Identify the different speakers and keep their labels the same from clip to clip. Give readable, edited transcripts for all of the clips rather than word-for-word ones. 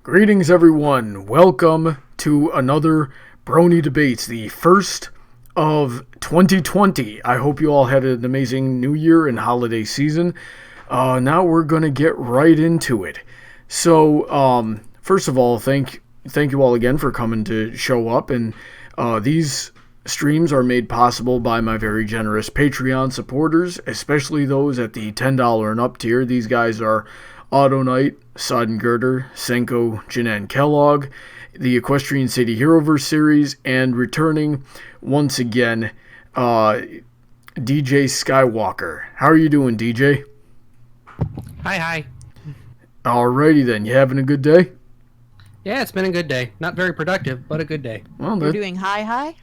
Speaker 1: Greetings, everyone. Welcome to another Brony Debates, the first of 2020. I hope you all had an amazing New Year and holiday season. Now we're going to get right into it. So, first of all, thank you all again for coming to show up. And these streams are made possible by my very generous Patreon supporters, especially those at the $10 and up tier. These guys are Autoknight, Sodden Girder, Senko, Jennan, Kellogg, the Equestrian City Heroverse series, and returning once again, DJ Skywalker. How are you doing, DJ?
Speaker 2: Hi.
Speaker 1: Alrighty then, you having a good day?
Speaker 2: Yeah, it's been a good day. Not very productive, but a good day.
Speaker 1: Well,
Speaker 3: You're doing hi?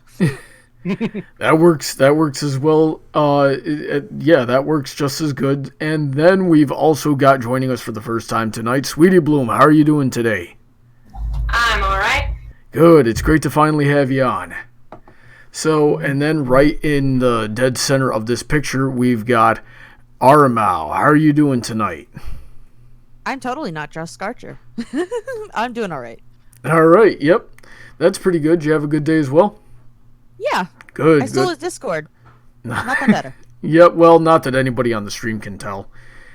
Speaker 1: That works as well. Yeah, that works just as good. And then we've also got joining us for the first time tonight, Sweetie Bloom. How are you doing today?
Speaker 4: I'm alright.
Speaker 1: Good. It's great to finally have you on. So, and then right in the dead center of this picture, we've got Aramau. How are you doing tonight?
Speaker 3: I'm totally not just Scarcher. I'm doing all right.
Speaker 1: All right. Yep. That's pretty good. Did you have a good day as well?
Speaker 3: Yeah.
Speaker 1: Good.
Speaker 3: I stole his Discord. Nothing better.
Speaker 1: Yep. Well, not that anybody on the stream can tell.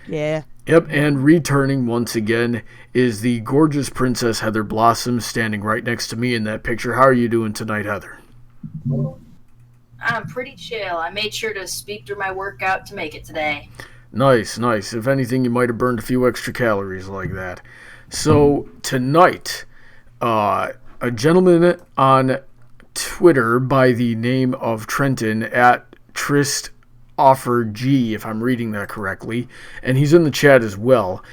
Speaker 3: Yeah.
Speaker 1: Yep. And returning once again is the gorgeous Princess Heather Blossom standing right next to me in that picture. How are you doing tonight, Heather?
Speaker 4: I'm pretty chill. I made sure to speak through my workout to make it today.
Speaker 1: Nice. If anything, you might have burned a few extra calories like that. So, tonight, a gentleman on Twitter by the name of Trenton at TristOfferG, if I'm reading that correctly, and he's in the chat as well,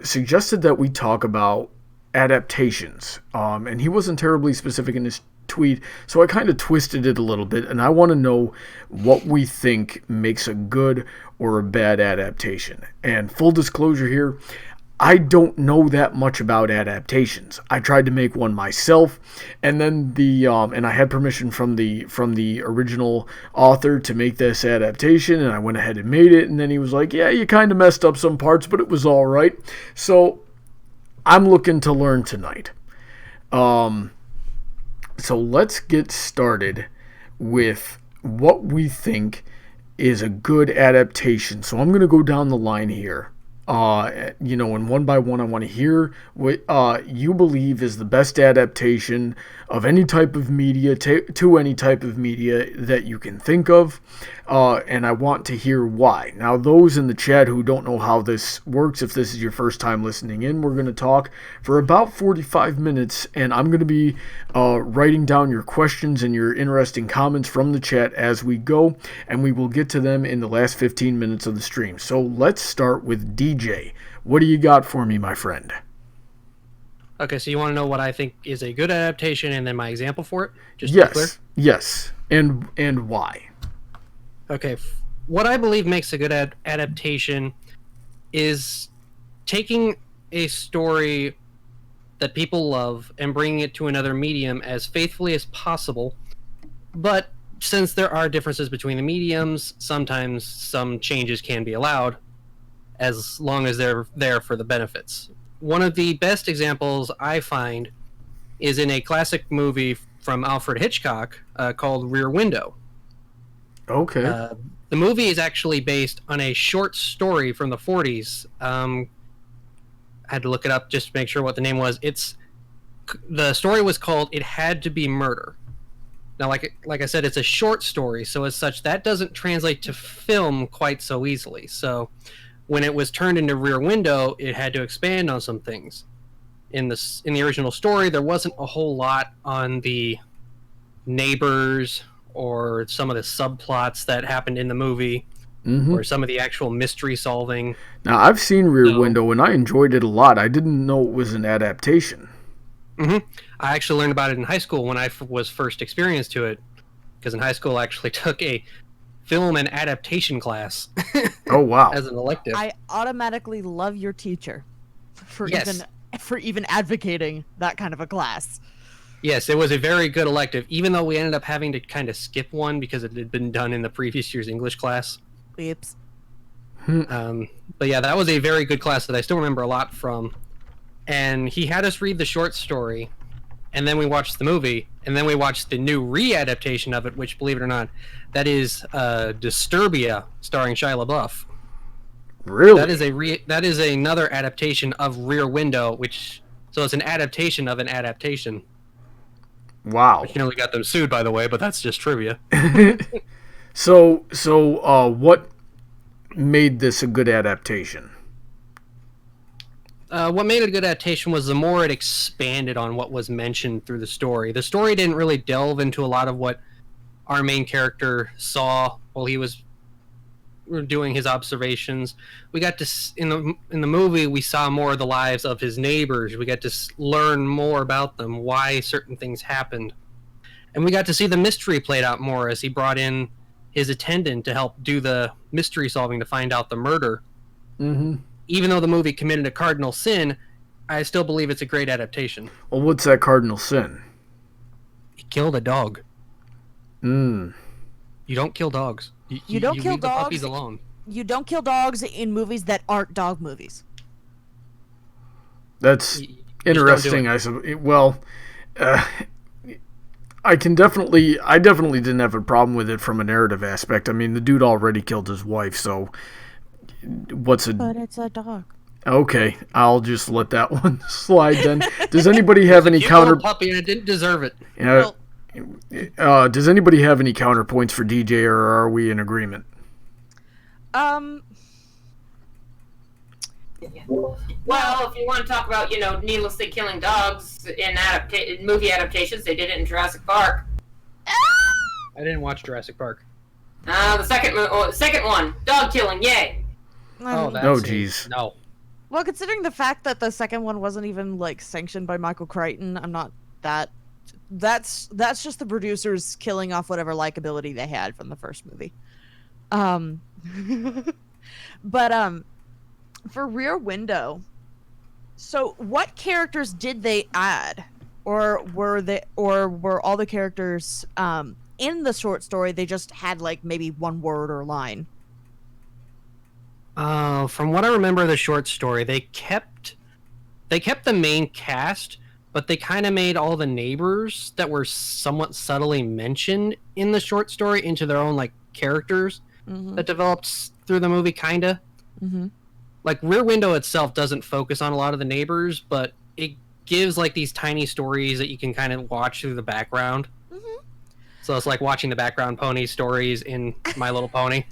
Speaker 1: suggested that we talk about adaptations. And he wasn't terribly specific in his tweet, so I kind of twisted it a little bit, and I want to know what we think makes a good or a bad adaptation. And full disclosure here, I don't know that much about adaptations. I tried to make one myself, and then and I had permission from the original author to make this adaptation, and I went ahead and made it, and then he was like, yeah, you kind of messed up some parts, but it was all right. So I'm looking to learn tonight. So let's get started with what we think is a good adaptation. So I'm going to go down the line here. And one by one, I want to hear what you believe is the best adaptation of any type of media to any type of media that you can think of. And I want to hear why. Now, those in the chat who don't know how this works, if this is your first time listening in, we're going to talk for about 45 minutes, and I'm going to be writing down your questions and your interesting comments from the chat as we go, and we will get to them in the last 15 minutes of the stream. So let's start with DJ. What do you got for me, my friend?
Speaker 2: Okay, so you want to know what I think is a good adaptation and then my example for it? Just to be clear?
Speaker 1: Yes. And why?
Speaker 2: Okay, what I believe makes a good adaptation is taking a story that people love and bringing it to another medium as faithfully as possible. But since there are differences between the mediums, sometimes some changes can be allowed as long as they're there for the benefits. One of the best examples I find is in a classic movie from Alfred Hitchcock called Rear Window.
Speaker 1: Okay.
Speaker 2: The movie is actually based on a short story from the 40s. I had to look it up just to make sure what the name was. The story was called It Had to Be Murder. Now, like I said, it's a short story, so as such, that doesn't translate to film quite so easily. So when it was turned into Rear Window, it had to expand on some things. In the original story, there wasn't a whole lot on the neighbors or some of the subplots that happened in the movie, or some of the actual mystery solving.
Speaker 1: Now, I've seen Rear Window, and I enjoyed it a lot. I didn't know it was an adaptation.
Speaker 2: I actually learned about it in high school when I was first experienced to it, because in high school I actually took a film and adaptation class.
Speaker 1: Oh, wow.
Speaker 2: As an elective.
Speaker 3: I automatically love your teacher for
Speaker 2: Yes.
Speaker 3: even advocating that kind of a class.
Speaker 2: Yes, it was a very good elective, even though we ended up having to kind of skip one because it had been done in the previous year's English class.
Speaker 3: Oops.
Speaker 2: But yeah, that was a very good class that I still remember a lot from. and he had us read the short story, and then we watched the movie, and then we watched the new re-adaptation of it, which, believe it or not, that is Disturbia, starring Shia LaBeouf.
Speaker 1: Really?
Speaker 2: That is another adaptation of Rear Window, so it's an adaptation of an adaptation.
Speaker 1: Wow.
Speaker 2: Which nearly got them sued, by the way, but that's just trivia.
Speaker 1: So what made this a good adaptation?
Speaker 2: What made it a good adaptation was the more it expanded on what was mentioned through the story. The story didn't really delve into a lot of what our main character saw while he was doing his observations. We got to in the movie we saw more of the lives of his neighbors. We got to learn more about them, why certain things happened, and we got to see the mystery played out more as he brought in his attendant to help do the mystery solving to find out the murder.
Speaker 1: Mm-hmm.
Speaker 2: Even though the movie committed a cardinal sin, I still believe it's a great adaptation.
Speaker 1: Well, what's that cardinal sin?
Speaker 2: He killed a dog.
Speaker 1: You
Speaker 2: don't kill dogs.
Speaker 3: You don't kill
Speaker 2: leave the
Speaker 3: dogs.
Speaker 2: puppies alone.
Speaker 3: You don't kill dogs in movies that aren't dog movies.
Speaker 1: That's
Speaker 2: You
Speaker 1: interesting.
Speaker 2: just don't do
Speaker 1: I well, I definitely didn't have a problem with it from a narrative aspect. I mean, the dude already killed his wife, so
Speaker 3: But it's a dog.
Speaker 1: Okay, I'll just let that one slide then. Does anybody have any
Speaker 2: You
Speaker 1: counter?
Speaker 2: killed a puppy and it didn't deserve it.
Speaker 1: Does anybody have any counterpoints for DJ, or are we in agreement?
Speaker 4: Well, if you want to talk about, needlessly killing dogs in movie adaptations, they did it in Jurassic Park.
Speaker 2: I didn't watch Jurassic Park.
Speaker 4: The second one, dog killing, yay.
Speaker 2: Oh, that's
Speaker 1: Oh, geez.
Speaker 2: No.
Speaker 3: Well, considering the fact that the second one wasn't even sanctioned by Michael Crichton, I'm not that. That's just the producers killing off whatever likability they had from the first movie. But for Rear Window, so what characters did they add, or were all the characters in the short story they just had maybe one word or line?
Speaker 2: From what I remember of the short story, they kept the main cast, but they kind of made all the neighbors that were somewhat subtly mentioned in the short story into their own characters that developed through the movie, kinda.
Speaker 3: Mm-hmm.
Speaker 2: Rear Window itself doesn't focus on a lot of the neighbors, but it gives these tiny stories that you can kind of watch through the background.
Speaker 3: Mm-hmm.
Speaker 2: So it's like watching the background pony stories in My Little Pony.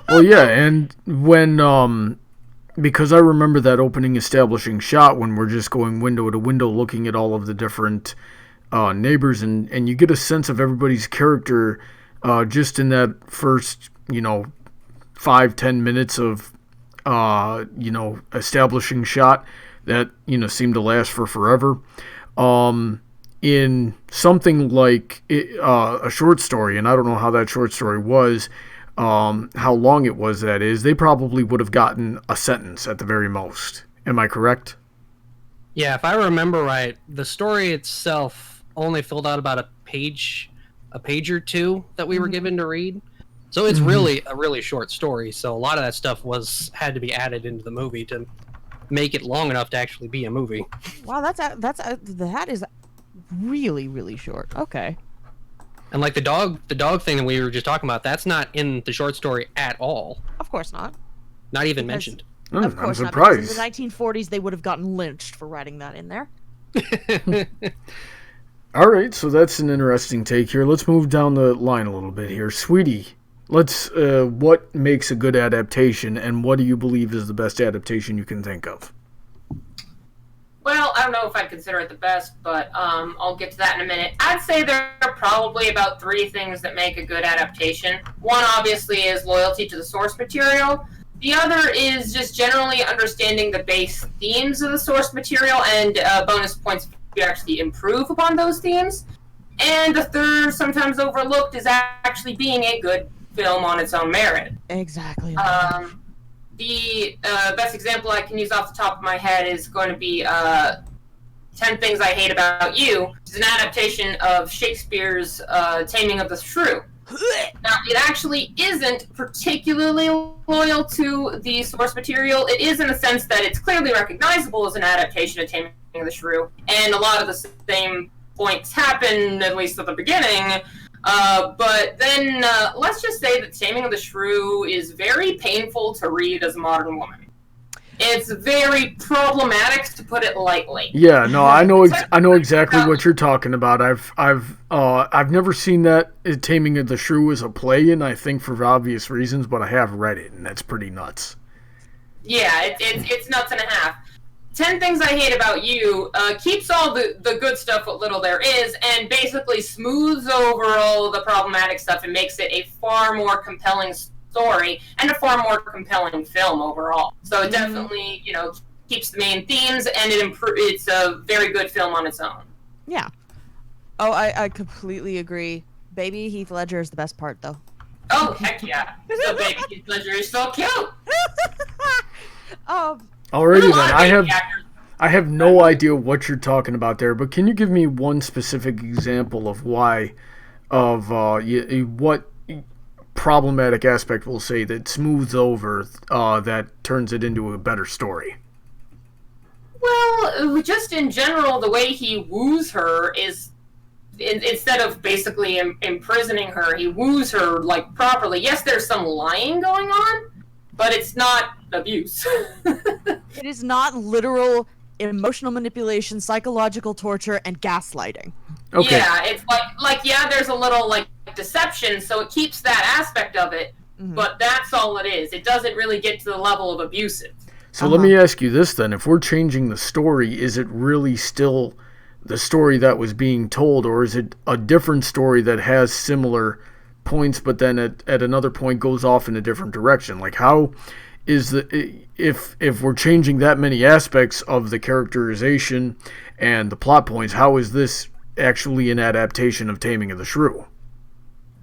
Speaker 1: Well, yeah, and when because I remember that opening establishing shot when we're just going window to window looking at all of the different neighbors, and you get a sense of everybody's character just in that first 5-10 minutes of establishing shot that seemed to last for forever. In something like a short story, and I don't know how that short story was, how long it was, that is, they probably would have gotten a sentence at the very most. Am I correct?
Speaker 2: Yeah, if I remember right, the story itself only filled out about a page or two that we were given to read. So it's really a really short story. So a lot of that stuff had to be added into the movie to make it long enough to actually be a movie.
Speaker 3: Wow, that is really, really short. Okay.
Speaker 2: And the dog thing that we were just talking about, that's not in the short story at all.
Speaker 3: Of course not.
Speaker 2: Not even mentioned.
Speaker 3: Of course
Speaker 1: I'm
Speaker 3: not. Because in
Speaker 1: surprised.
Speaker 3: the 1940s, they would have gotten lynched for writing that in there.
Speaker 1: All right, so that's an interesting take here. Let's move down the line a little bit here. Sweetie, what makes a good adaptation, and what do you believe is the best adaptation you can think of?
Speaker 4: Well, I don't know if I'd consider it the best, but I'll get to that in a minute. I'd say there are probably about 3 things that make a good adaptation. One, obviously, is loyalty to the source material. The other is just generally understanding the base themes of the source material, and bonus points if you actually improve upon those themes. And the third, sometimes overlooked, is actually being a good film on its own merit.
Speaker 3: Exactly.
Speaker 4: The best example I can use off the top of my head is going to be 10 Things I Hate About You, which is an adaptation of Shakespeare's Taming of the Shrew. Now, it actually isn't particularly loyal to the source material. It is in the sense that it's clearly recognizable as an adaptation of Taming of the Shrew, and a lot of the same points happen, at least at the beginning. But then, let's just say that Taming of the Shrew is very painful to read as a modern woman. It's very problematic, to put it lightly.
Speaker 1: Yeah, no, I know exactly what you're talking about. I've never seen that Taming of the Shrew as a play, and I think for obvious reasons, but I have read it, and that's pretty nuts.
Speaker 4: Yeah, it's nuts and a half. 10 Things I Hate About You keeps all the good stuff what little there is, and basically smooths over all the problematic stuff and makes it a far more compelling story and a far more compelling film overall. So it definitely, keeps the main themes, and it's a very good film on its own.
Speaker 3: Yeah. Oh, I completely agree. Baby Heath Ledger is the best part, though.
Speaker 4: Oh, heck yeah. So Baby Heath Ledger is so cute.
Speaker 1: Alrighty then, I have no idea what you're talking about there, but can you give me one specific example of what problematic aspect we'll say that smooths over that turns it into a better story?
Speaker 4: Well, just in general, the way he woos her is, instead of basically imprisoning her, he woos her, properly. Yes, there's some lying going on, but it's not abuse.
Speaker 3: It is not literal emotional manipulation, psychological torture, and gaslighting.
Speaker 1: Okay.
Speaker 4: Yeah, it's there's a little, deception, so it keeps that aspect of it, but that's all it is. It doesn't really get to the level of abusive.
Speaker 1: So let me ask you this then. If we're changing the story, is it really still the story that was being told, or is it a different story that has similar points but then at another point goes off in a different direction? How is if we're changing that many aspects of the characterization and the plot points, how is this actually an adaptation of Taming of the Shrew?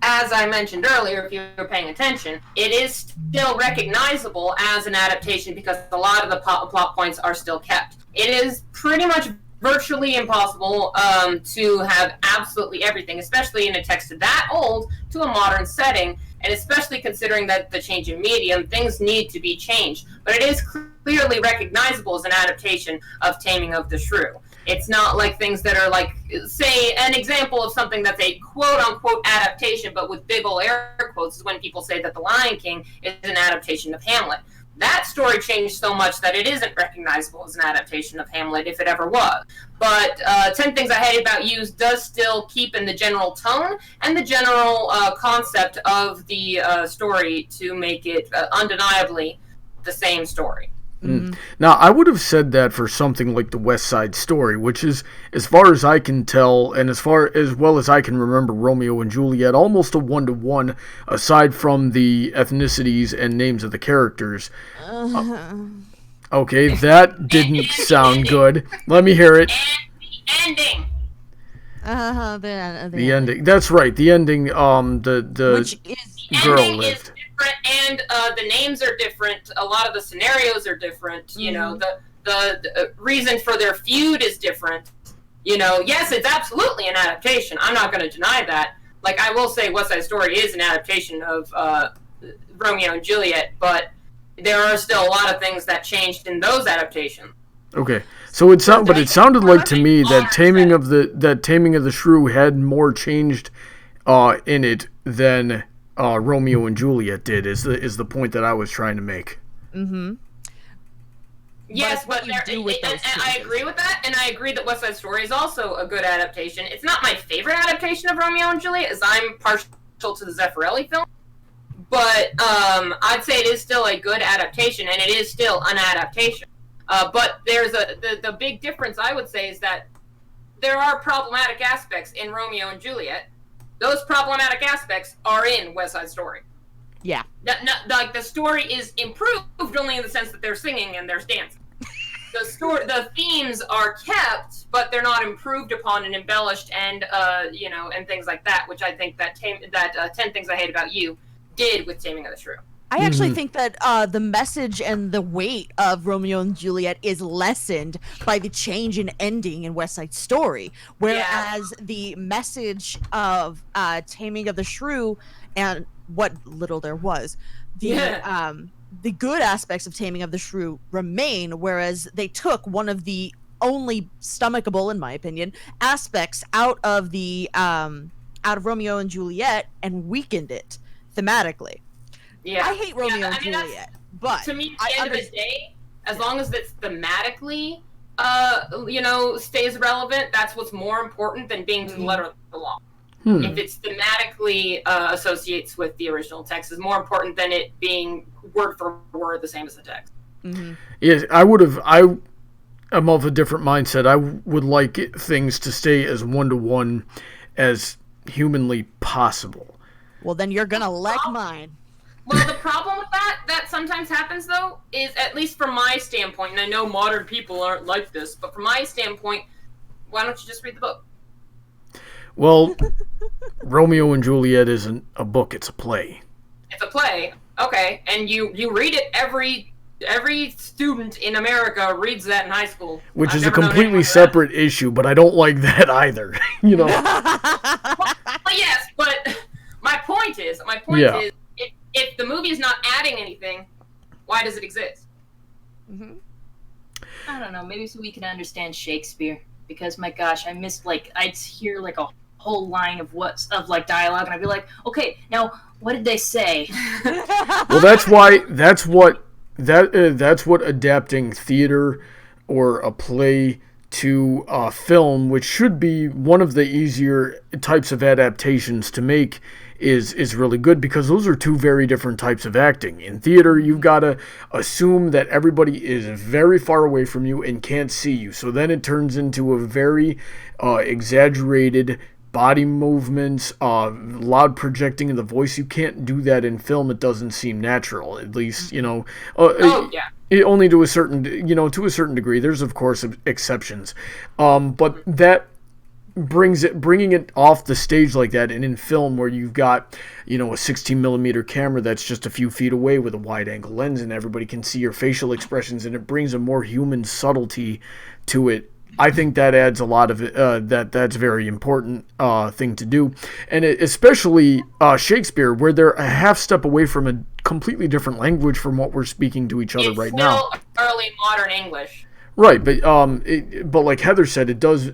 Speaker 4: As I mentioned earlier, if you were paying attention, it is still recognizable as an adaptation because a lot of the plot points are still kept. It is pretty much virtually impossible to have absolutely everything, especially in a text that old, to a modern setting, and especially considering that the change in medium, things need to be changed. But it is clearly recognizable as an adaptation of Taming of the Shrew. It's not like things that are say, an example of something that's a quote-unquote adaptation, but with big ol' air quotes, is when people say that The Lion King is an adaptation of Hamlet. That story changed so much that it isn't recognizable as an adaptation of Hamlet, if it ever was. But 10 Things I Hate About You does still keep in the general tone and the general concept of the story to make it undeniably the same story.
Speaker 1: Now, I would have said that for something like the West Side Story, which is, as far as I can tell, and as well as I can remember Romeo and Juliet, almost a one-to-one, aside from the ethnicities and names of the characters. Okay, that didn't sound good. Let me hear it.
Speaker 4: And the ending.
Speaker 1: The ending. That's right. The ending.
Speaker 3: Which is
Speaker 1: girl lived.
Speaker 4: And the names are different. A lot of the scenarios are different. The reason for their feud is different. Yes, it's absolutely an adaptation. I'm not going to deny that. I will say West Side Story is an adaptation of Romeo and Juliet, but there are still a lot of things that changed in those adaptations.
Speaker 1: Okay, so it sounded like to me that Taming of the Shrew had more changed in it than Romeo and Juliet did. Is the point that I was trying to make?
Speaker 4: Yes, but and I agree with that, and I agree that West Side Story is also a good adaptation. It's not my favorite adaptation of Romeo and Juliet, as I'm partial to the Zeffirelli film, but I'd say it is still a good adaptation, and it is still an adaptation. But there's the big difference, I would say, is that there are problematic aspects in Romeo and Juliet. Those problematic aspects are in West Side Story.
Speaker 3: Yeah.
Speaker 4: The story is improved only in the sense that they're singing and there's dancing. The themes are kept, but they're not improved upon and embellished and and things like that, which I think that 10 Things I Hate About You did with Taming of the Shrew.
Speaker 3: I actually think that the message and the weight of Romeo and Juliet is lessened by the change in ending in West Side Story, whereas the message of Taming of the Shrew and what little there was, the good aspects of Taming of the Shrew remain, whereas they took one of the only stomachable, in my opinion, aspects out of Romeo and Juliet and weakened it thematically.
Speaker 4: Yeah,
Speaker 3: I hate Romeo and Juliet, but
Speaker 4: to me, at the end of the day, as long as it's thematically, stays relevant, that's what's more important than being to the letter of the law. If it's thematically associates with the original text, is more important than it being word for word the same as the text.
Speaker 1: Yes, I'm of a different mindset. I would like things to stay as one-to-one as humanly possible.
Speaker 3: Well, then you're gonna like mine.
Speaker 4: Well, the problem with that sometimes happens, though, is, at least from my standpoint, and I know modern people aren't like this, but from my standpoint, why don't you just read the book?
Speaker 1: Well, Romeo and Juliet isn't a book, it's a play.
Speaker 4: It's a play, okay, and you read it every student in America reads that in high school.
Speaker 1: Which is a completely separate issue, but I don't like that either,
Speaker 4: Well, yes, but my point is, if the movie is not adding anything, why does it exist?
Speaker 5: I don't know, maybe so we can understand Shakespeare, because my gosh, I missed, I'd hear a whole line of dialogue, and I'd be like, okay, now what did they say?
Speaker 1: Well, that's what adapting theater or a play to film, which should be one of the easier types of adaptations to make, is really good, because those are two very different types of acting. In theater, you've got to assume that everybody is very far away from you and can't see you. So then it turns into a very exaggerated body movements, loud projecting of the voice. You can't do that in film. It doesn't seem natural, at least, only to a certain degree. There's, of course, exceptions. But that bringing it off the stage like that, and in film where you've got, a 16 millimeter camera that's just a few feet away with a wide angle lens, and everybody can see your facial expressions, and it brings a more human subtlety to it. I think that adds a lot of it. That's a very important thing to do, and especially Shakespeare, where they're a half step away from a completely different language from what we're speaking to each other right now.
Speaker 4: It's still early modern English,
Speaker 1: right? But like Heather said, it does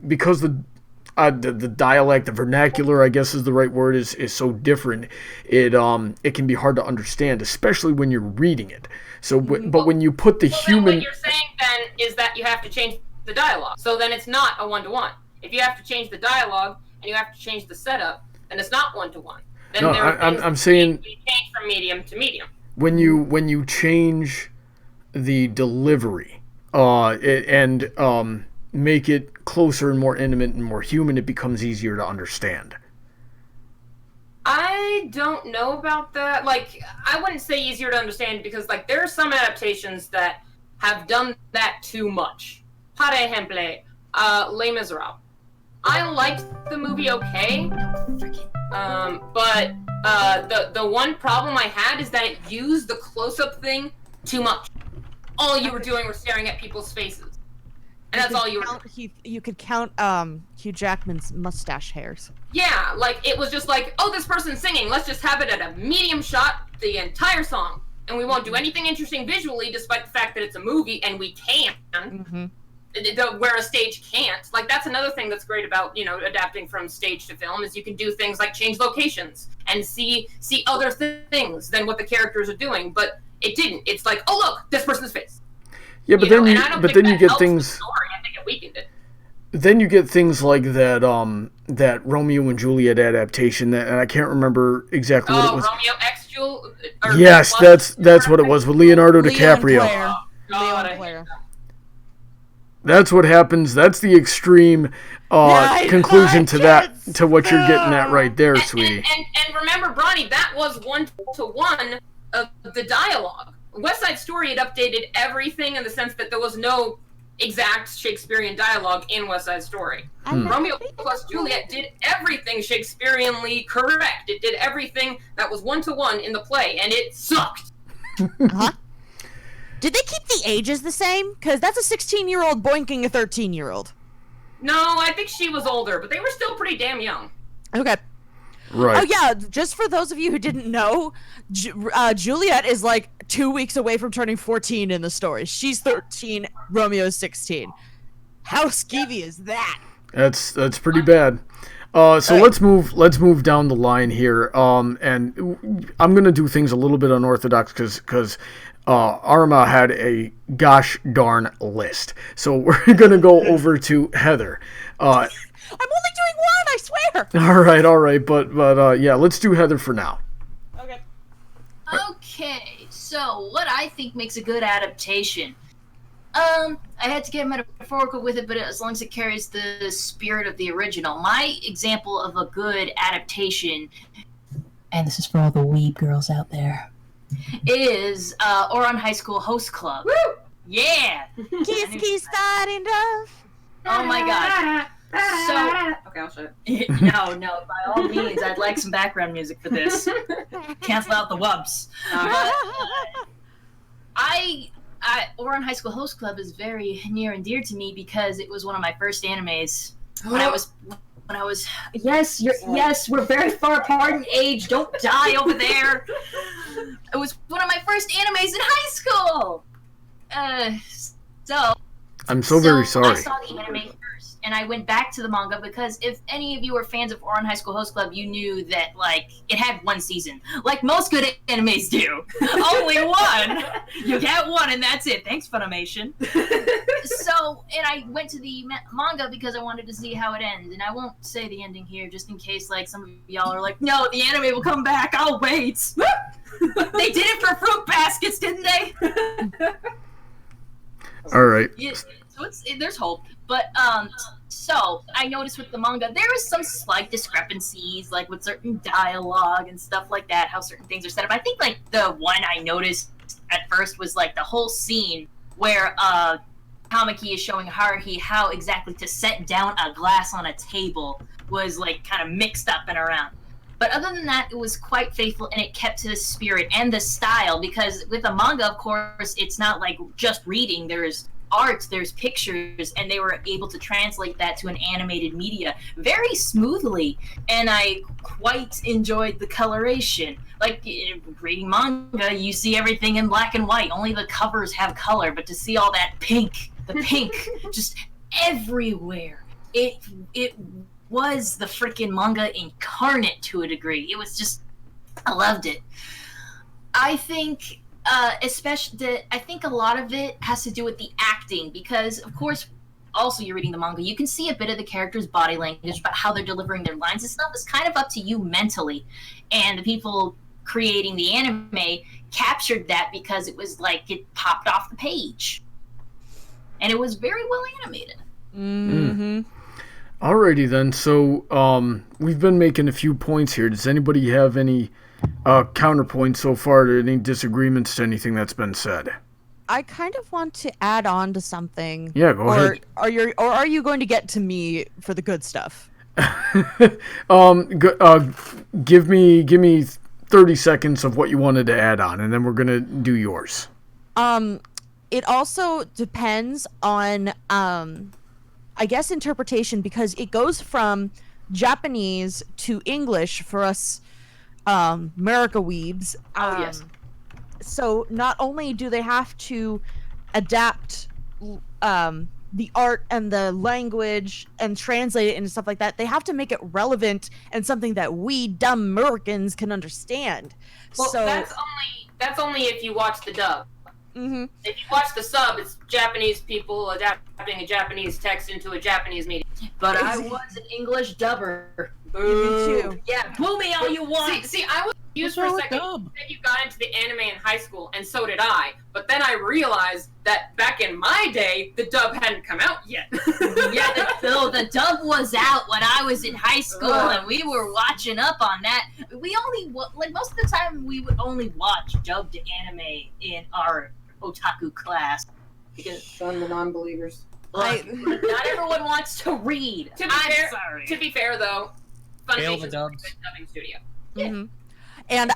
Speaker 1: because the dialect, the vernacular, I guess is the right word, is so different. It can be hard to understand, especially when you're reading it. So, but when you put the human,
Speaker 4: then what you're saying then is that you have to change the dialogue. So then it's not a one-to-one. If you have to change the dialogue and you have to change the setup, then it's not one-to-one. Then
Speaker 1: I'm saying
Speaker 4: you change from medium to medium.
Speaker 1: When you change the delivery and make it closer and more intimate and more human, it becomes easier to understand.
Speaker 4: I don't know about that. I wouldn't say easier to understand, because there are some adaptations that have done that too much. Par ejemplo, Les Miserables. I liked the movie okay, but the one problem I had is that it used the close-up thing too much. All you were doing was staring at people's faces. And that's all you were doing.
Speaker 3: You could count Hugh Jackman's mustache hairs.
Speaker 4: Yeah, it was just this person's singing. Let's just have it at a medium shot the entire song. And we won't do anything interesting visually, despite the fact that it's a movie and we can. Where a stage can't. That's another thing that's great about, adapting from stage to film, is you can do things like change locations and see other things than what the characters are doing. But it didn't. It's oh look, this person's face.
Speaker 1: Yeah, but then you get things.
Speaker 4: The story. I think it weakened it.
Speaker 1: Then you get things like that that Romeo and Juliet adaptation, and I can't remember exactly what it was.
Speaker 4: Romeo X Juliet.
Speaker 1: Yes, that's what it was, with Leonardo DiCaprio.
Speaker 3: Leon Claire.
Speaker 1: That's what happens. That's the extreme conclusion to what you're getting at right there, sweetie.
Speaker 4: And remember, Brony, that was 1-to-1 of the dialogue. West Side Story had updated everything in the sense that there was no exact Shakespearean dialogue in West Side Story. Romeo plus Juliet did everything Shakespeareanly correct. It did everything that was one-to-one in the play, and it sucked.
Speaker 3: Uh-huh. Did they keep the ages the same? Because that's a 16-year-old boinking a 13-year-old.
Speaker 4: No, I think she was older, but they were still pretty damn young.
Speaker 3: Okay.
Speaker 1: Right.
Speaker 3: Oh, yeah, just for those of you who didn't know, Juliet is like 2 weeks away from turning 14 in the story. She's 13, Romeo's 16. How skeevy is that?
Speaker 1: That's pretty bad. So let's move down the line here. And I'm gonna do things a little bit unorthodox because Aramau had a gosh darn list. So we're gonna go over to Heather.
Speaker 3: I'm only doing one, I swear.
Speaker 1: All right, but yeah, let's do Heather for now.
Speaker 3: Okay.
Speaker 5: Okay, so what I think makes a good adaptation. I had to get metaphorical with it, but as long as it carries the spirit of the original. My example of a good adaptation, and this is for all the weeb girls out there, is Ouran High School Host Club.
Speaker 4: Woo!
Speaker 5: Yeah!
Speaker 3: Kiss, starting off.
Speaker 5: Oh my god. So,
Speaker 4: okay, I'll shut
Speaker 5: no, by all means, I'd like some background music for this. Cancel out the wubs. Ouran High School Host Club is very near and dear to me because it was one of my first animes. When I was yes, we're very far apart in age. Don't die over there. It was one of my first animes in high school.
Speaker 1: I'm so very sorry.
Speaker 5: I saw the anime first, and I went back to the manga because if any of you were fans of Ouran High School Host Club, you knew that, like, it had one season. Like most good animes do. Only one! You get one, and that's it. Thanks, Funimation. And I went to the manga because I wanted to see how it ends, and I won't say the ending here just in case, like, some of y'all are like, no, the anime will come back, I'll wait! They did it for fruit baskets, didn't they?
Speaker 1: All right.
Speaker 5: Yeah, so there's hope, but so I noticed with the manga there is some slight discrepancies, like with certain dialogue and stuff like that, how certain things are set up. I think like the one I noticed at first was like the whole scene where Tamaki is showing Haruhi how exactly to set down a glass on a table was like kind of mixed up and around. But other than that, it was quite faithful, and it kept to the spirit and the style, because with a manga, of course, it's not like just reading. There's art, there's pictures, and they were able to translate that to an animated media very smoothly, and I quite enjoyed the coloration. Like, reading manga, you see everything in black and white. Only the covers have color, but to see all that pink, the pink, just everywhere, it was the freaking manga incarnate to a degree. It was just, I loved it. I think, I think a lot of it has to do with the acting, because of course, also you're reading the manga, you can see a bit of the character's body language, about how they're delivering their lines and stuff. It's kind of up to you mentally, and the people creating the anime captured that because it was like it popped off the page, and it was very well animated.
Speaker 3: Mm-hmm.
Speaker 1: Alrighty then, so we've been making a few points here. Does anybody have any counterpoints so far, to any disagreements to anything that's been said?
Speaker 3: I kind of want to add on to something.
Speaker 1: Yeah, go ahead.
Speaker 3: Are you going to get to me for the good stuff?
Speaker 1: Give me 30 seconds of what you wanted to add on, and then we're gonna do yours.
Speaker 3: It also depends on I guess interpretation, because it goes from Japanese to English for us America weebs.
Speaker 4: Yes.
Speaker 3: So not only do they have to adapt the art and the language and translate it into stuff like that, they have to make it relevant and something that we dumb Americans can understand.
Speaker 4: Well,
Speaker 3: so
Speaker 4: that's only if you watch the dub.
Speaker 3: Mm-hmm.
Speaker 4: If you watch the sub, it's Japanese people adapting a Japanese text into a Japanese medium.
Speaker 5: But I was an English dubber.
Speaker 3: Me too.
Speaker 5: Yeah, boo me all you want.
Speaker 4: See, I was confused for a second. You said you got into the anime in high school, and so did I. But then I realized that back in my day, the dub hadn't come out yet.
Speaker 5: Yeah, the dub was out when I was in high school, and we were watching up on that. We only, most of the time, we would only watch dubbed anime in our otaku class. Because
Speaker 4: Shun the non-believers.
Speaker 5: look, not everyone wants to read. I'm sorry.
Speaker 4: To be fair, though,
Speaker 2: Hail the
Speaker 4: Funimation's a
Speaker 2: dubs.
Speaker 4: good dubbing studio.
Speaker 3: Mhm. And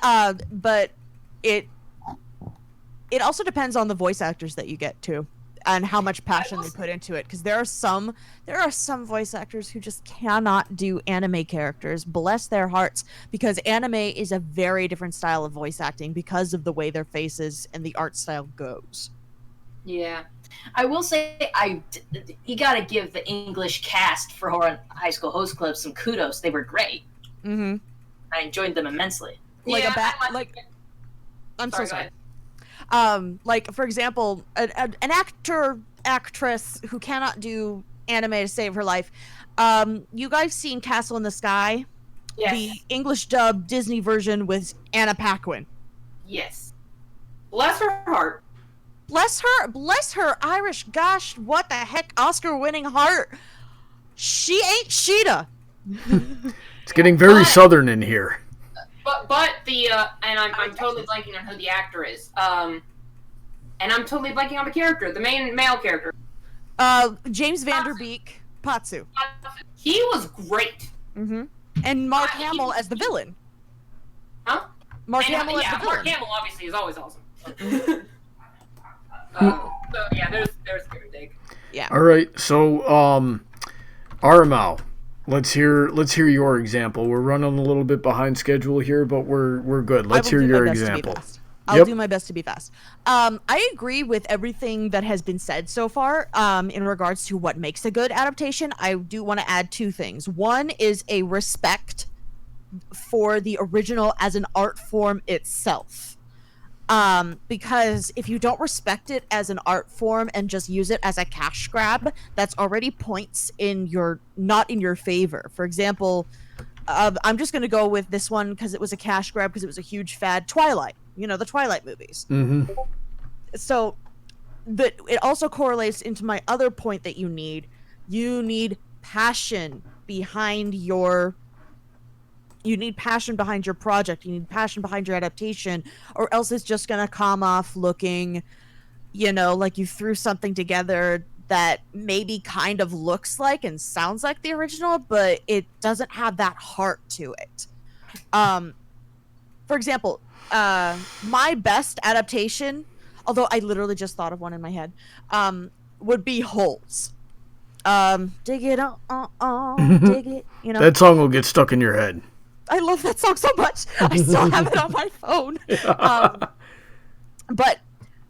Speaker 3: but it also depends on the voice actors that you get too, and how much passion they put into it. Because there are some voice actors who just cannot do anime characters. Bless their hearts, because anime is a very different style of voice acting because of the way their faces and the art style goes.
Speaker 5: Yeah. I will say, you gotta give the English cast for Horror High School Host Club some kudos. They were great.
Speaker 3: Mm-hmm.
Speaker 5: I enjoyed them immensely.
Speaker 3: Like
Speaker 4: Yeah,
Speaker 3: I'm
Speaker 4: Sorry,
Speaker 3: so
Speaker 4: go
Speaker 3: sorry.
Speaker 4: ahead.
Speaker 3: Like for example, an actress who cannot do anime to save her life. You guys seen Castle in the Sky?
Speaker 4: Yes.
Speaker 3: The English dub Disney version with Anna Paquin.
Speaker 4: Yes. Bless her heart.
Speaker 3: Bless her Irish, gosh, what the heck, Oscar-winning heart. She ain't Sheeta.
Speaker 1: It's getting very southern in here.
Speaker 4: But the and I'm totally blanking on who the actor is. And I'm totally blanking on the character, the main male character.
Speaker 3: James Vanderbeek, Patsu.
Speaker 4: He was great.
Speaker 3: Mm-hmm. And Mark Hamill as the villain.
Speaker 4: Huh?
Speaker 3: Mark Hamill as the villain.
Speaker 4: Mark Hamill obviously is always awesome. So yeah, there's give and take.
Speaker 3: Yeah.
Speaker 1: All right, so Aramau, let's hear your example. We're running a little bit behind schedule here, but we're good. Let's hear your example.
Speaker 3: I'll do my best to be fast. I agree with everything that has been said so far in regards to what makes a good adaptation. I do want to add two things. One is a respect for the original as an art form itself. Because if you don't respect it as an art form and just use it as a cash grab, that's already points not in your favor. For example, I'm just going to go with this one because it was a cash grab because it was a huge fad. Twilight. The Twilight movies.
Speaker 1: Mm-hmm.
Speaker 3: So, but it also correlates into my other point that you need. You need passion behind your... You need passion behind your project. You need passion behind your adaptation, or else it's just going to come off looking, like you threw something together that maybe kind of looks like and sounds like the original, but it doesn't have that heart to it. For example, my best adaptation, although I literally just thought of one in my head, would be Holes. Dig it, dig it,
Speaker 1: That song will get stuck in your head.
Speaker 3: I love that song so much. I still have it on my phone. But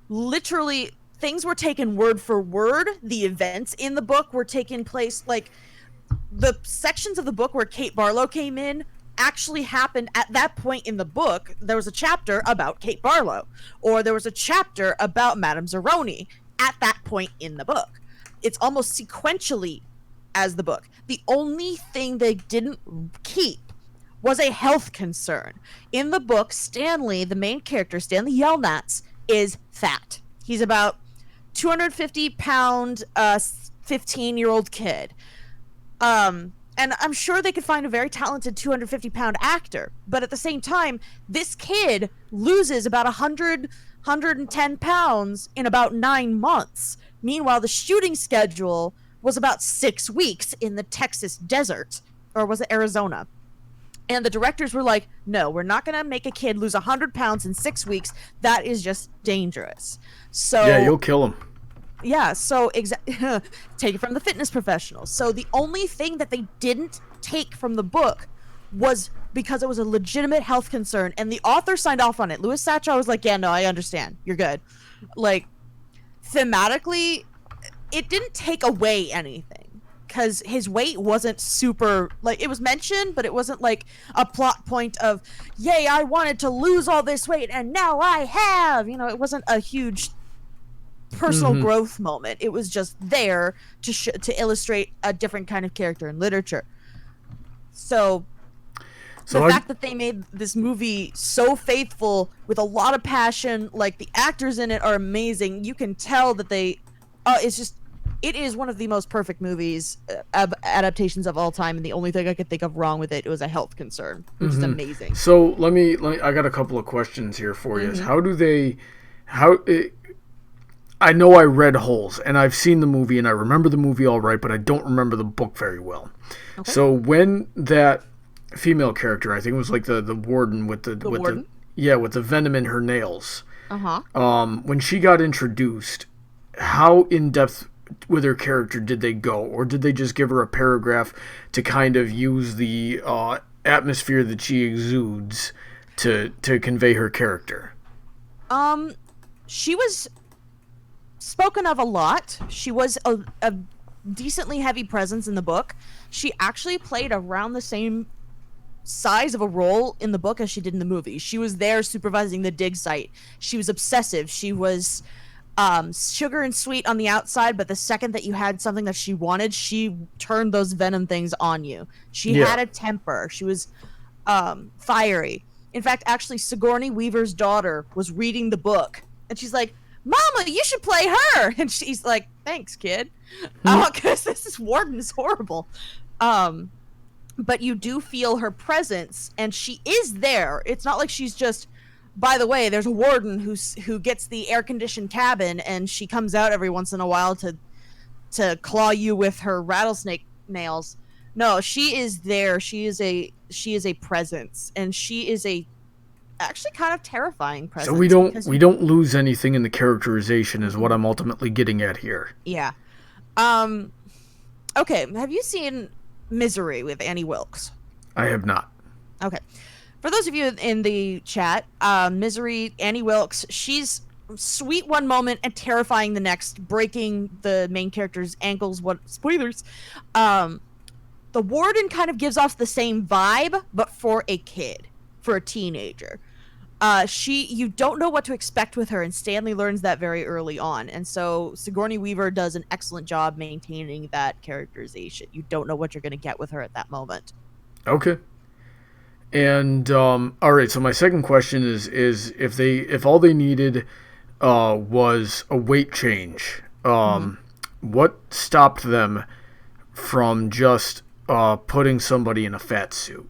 Speaker 3: literally, things were taken word for word. The events in the book were taking place, like, the sections of the book where Kate Barlow came in actually happened at that point in the book. There was a chapter about Kate Barlow, or there was a chapter about Madame Zeroni at that point in the book. It's almost sequentially as the book. The only thing they didn't keep was a health concern. In the book, Stanley, the main character, Stanley Yelnats, is fat. He's about 250-pound, 15-year-old kid. And I'm sure they could find a very talented 250-pound actor. But at the same time, this kid loses about 110 pounds in about 9 months. Meanwhile, the shooting schedule was about 6 weeks in the Texas desert. Or was it Arizona? And the directors were like, no, we're not going to make a kid lose 100 pounds in 6 weeks. That is just dangerous. So
Speaker 1: yeah, you'll kill him.
Speaker 3: Yeah, so take it from the fitness professionals. So the only thing that they didn't take from the book was because it was a legitimate health concern, and the author signed off on it. Louis Satchow was like, yeah, no, I understand. You're good. Like, thematically, it didn't take away anything. Because his weight wasn't super, like, it was mentioned, but it wasn't like a plot point of, yay, I wanted to lose all this weight, and now I have. It wasn't a huge personal growth moment. It was just there to illustrate a different kind of character in literature. So the fact that they made this movie so faithful with a lot of passion, like the actors in it are amazing. You can tell that it is one of the most perfect movies, adaptations of all time, and the only thing I could think of wrong with it was a health concern, which is amazing.
Speaker 1: So let me I got a couple of questions here for you. I know I read Holes, and I've seen the movie, and I remember the movie all right, but I don't remember the book very well. Okay. So when that female character, I think it was like the warden with the
Speaker 3: warden?
Speaker 1: With the venom in her nails.
Speaker 3: Uh-huh.
Speaker 1: When she got introduced, how in depth with her character did they go, or did they just give her a paragraph to kind of use the atmosphere that she exudes to convey her character?
Speaker 3: She was spoken of a lot. She was a decently heavy presence in the book. She actually played around the same size of a role in the book as she did in the movie. She was there supervising the dig site. She was obsessive. She was sugar and sweet on the outside, but the second that you had something that she wanted, she turned those venom things on you. She had a temper. She was fiery. In fact, actually, Sigourney Weaver's daughter was reading the book, and she's like, "Mama, you should play her." And she's like, "Thanks, kid." Because this warden is horrible. But you do feel her presence, and she is there. It's not like she's just, by the way, there's a warden who gets the air-conditioned cabin, and she comes out every once in a while to claw you with her rattlesnake nails. No, she is there. She is a presence, and she is a actually kind of terrifying presence.
Speaker 1: So we don't lose anything in the characterization is what I'm ultimately getting at here.
Speaker 3: Yeah. Okay, have you seen Misery with Annie Wilkes?
Speaker 1: I have not.
Speaker 3: Okay. For those of you in the chat, Misery, Annie Wilkes, she's sweet one moment and terrifying the next, breaking the main character's ankles. What spoilers? The warden kind of gives off the same vibe, but for a kid, for a teenager. You don't know what to expect with her, and Stanley learns that very early on. And so Sigourney Weaver does an excellent job maintaining that characterization. You don't know what you're going to get with her at that moment.
Speaker 1: Okay. And all right, so my second question is if all they needed was a weight change, what stopped them from just putting somebody in a fat suit?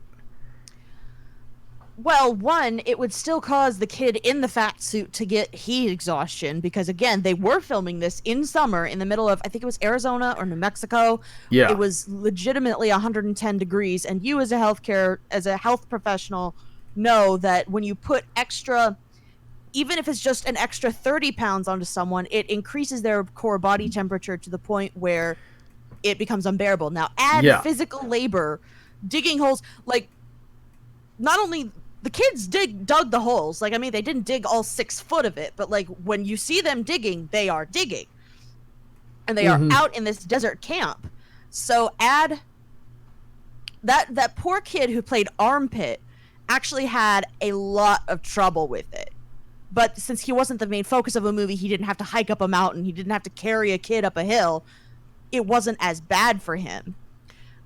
Speaker 3: Well, one, it would still cause the kid in the fat suit to get heat exhaustion because, again, they were filming this in summer in the middle of, I think it was Arizona or New Mexico.
Speaker 1: Yeah.
Speaker 3: It was legitimately 110 degrees, and you as a health professional know that when you put extra, even if it's just an extra 30 pounds onto someone, it increases their core body temperature to the point where it becomes unbearable. Now, add physical labor, digging holes, like, not only... The kids dug the holes. Like, I mean, they didn't dig all 6 foot of it, but, like, when you see them digging, they are digging. And they are out in this desert camp. So add... That poor kid who played Armpit actually had a lot of trouble with it. But since he wasn't the main focus of a movie, he didn't have to hike up a mountain. He didn't have to carry a kid up a hill. It wasn't as bad for him.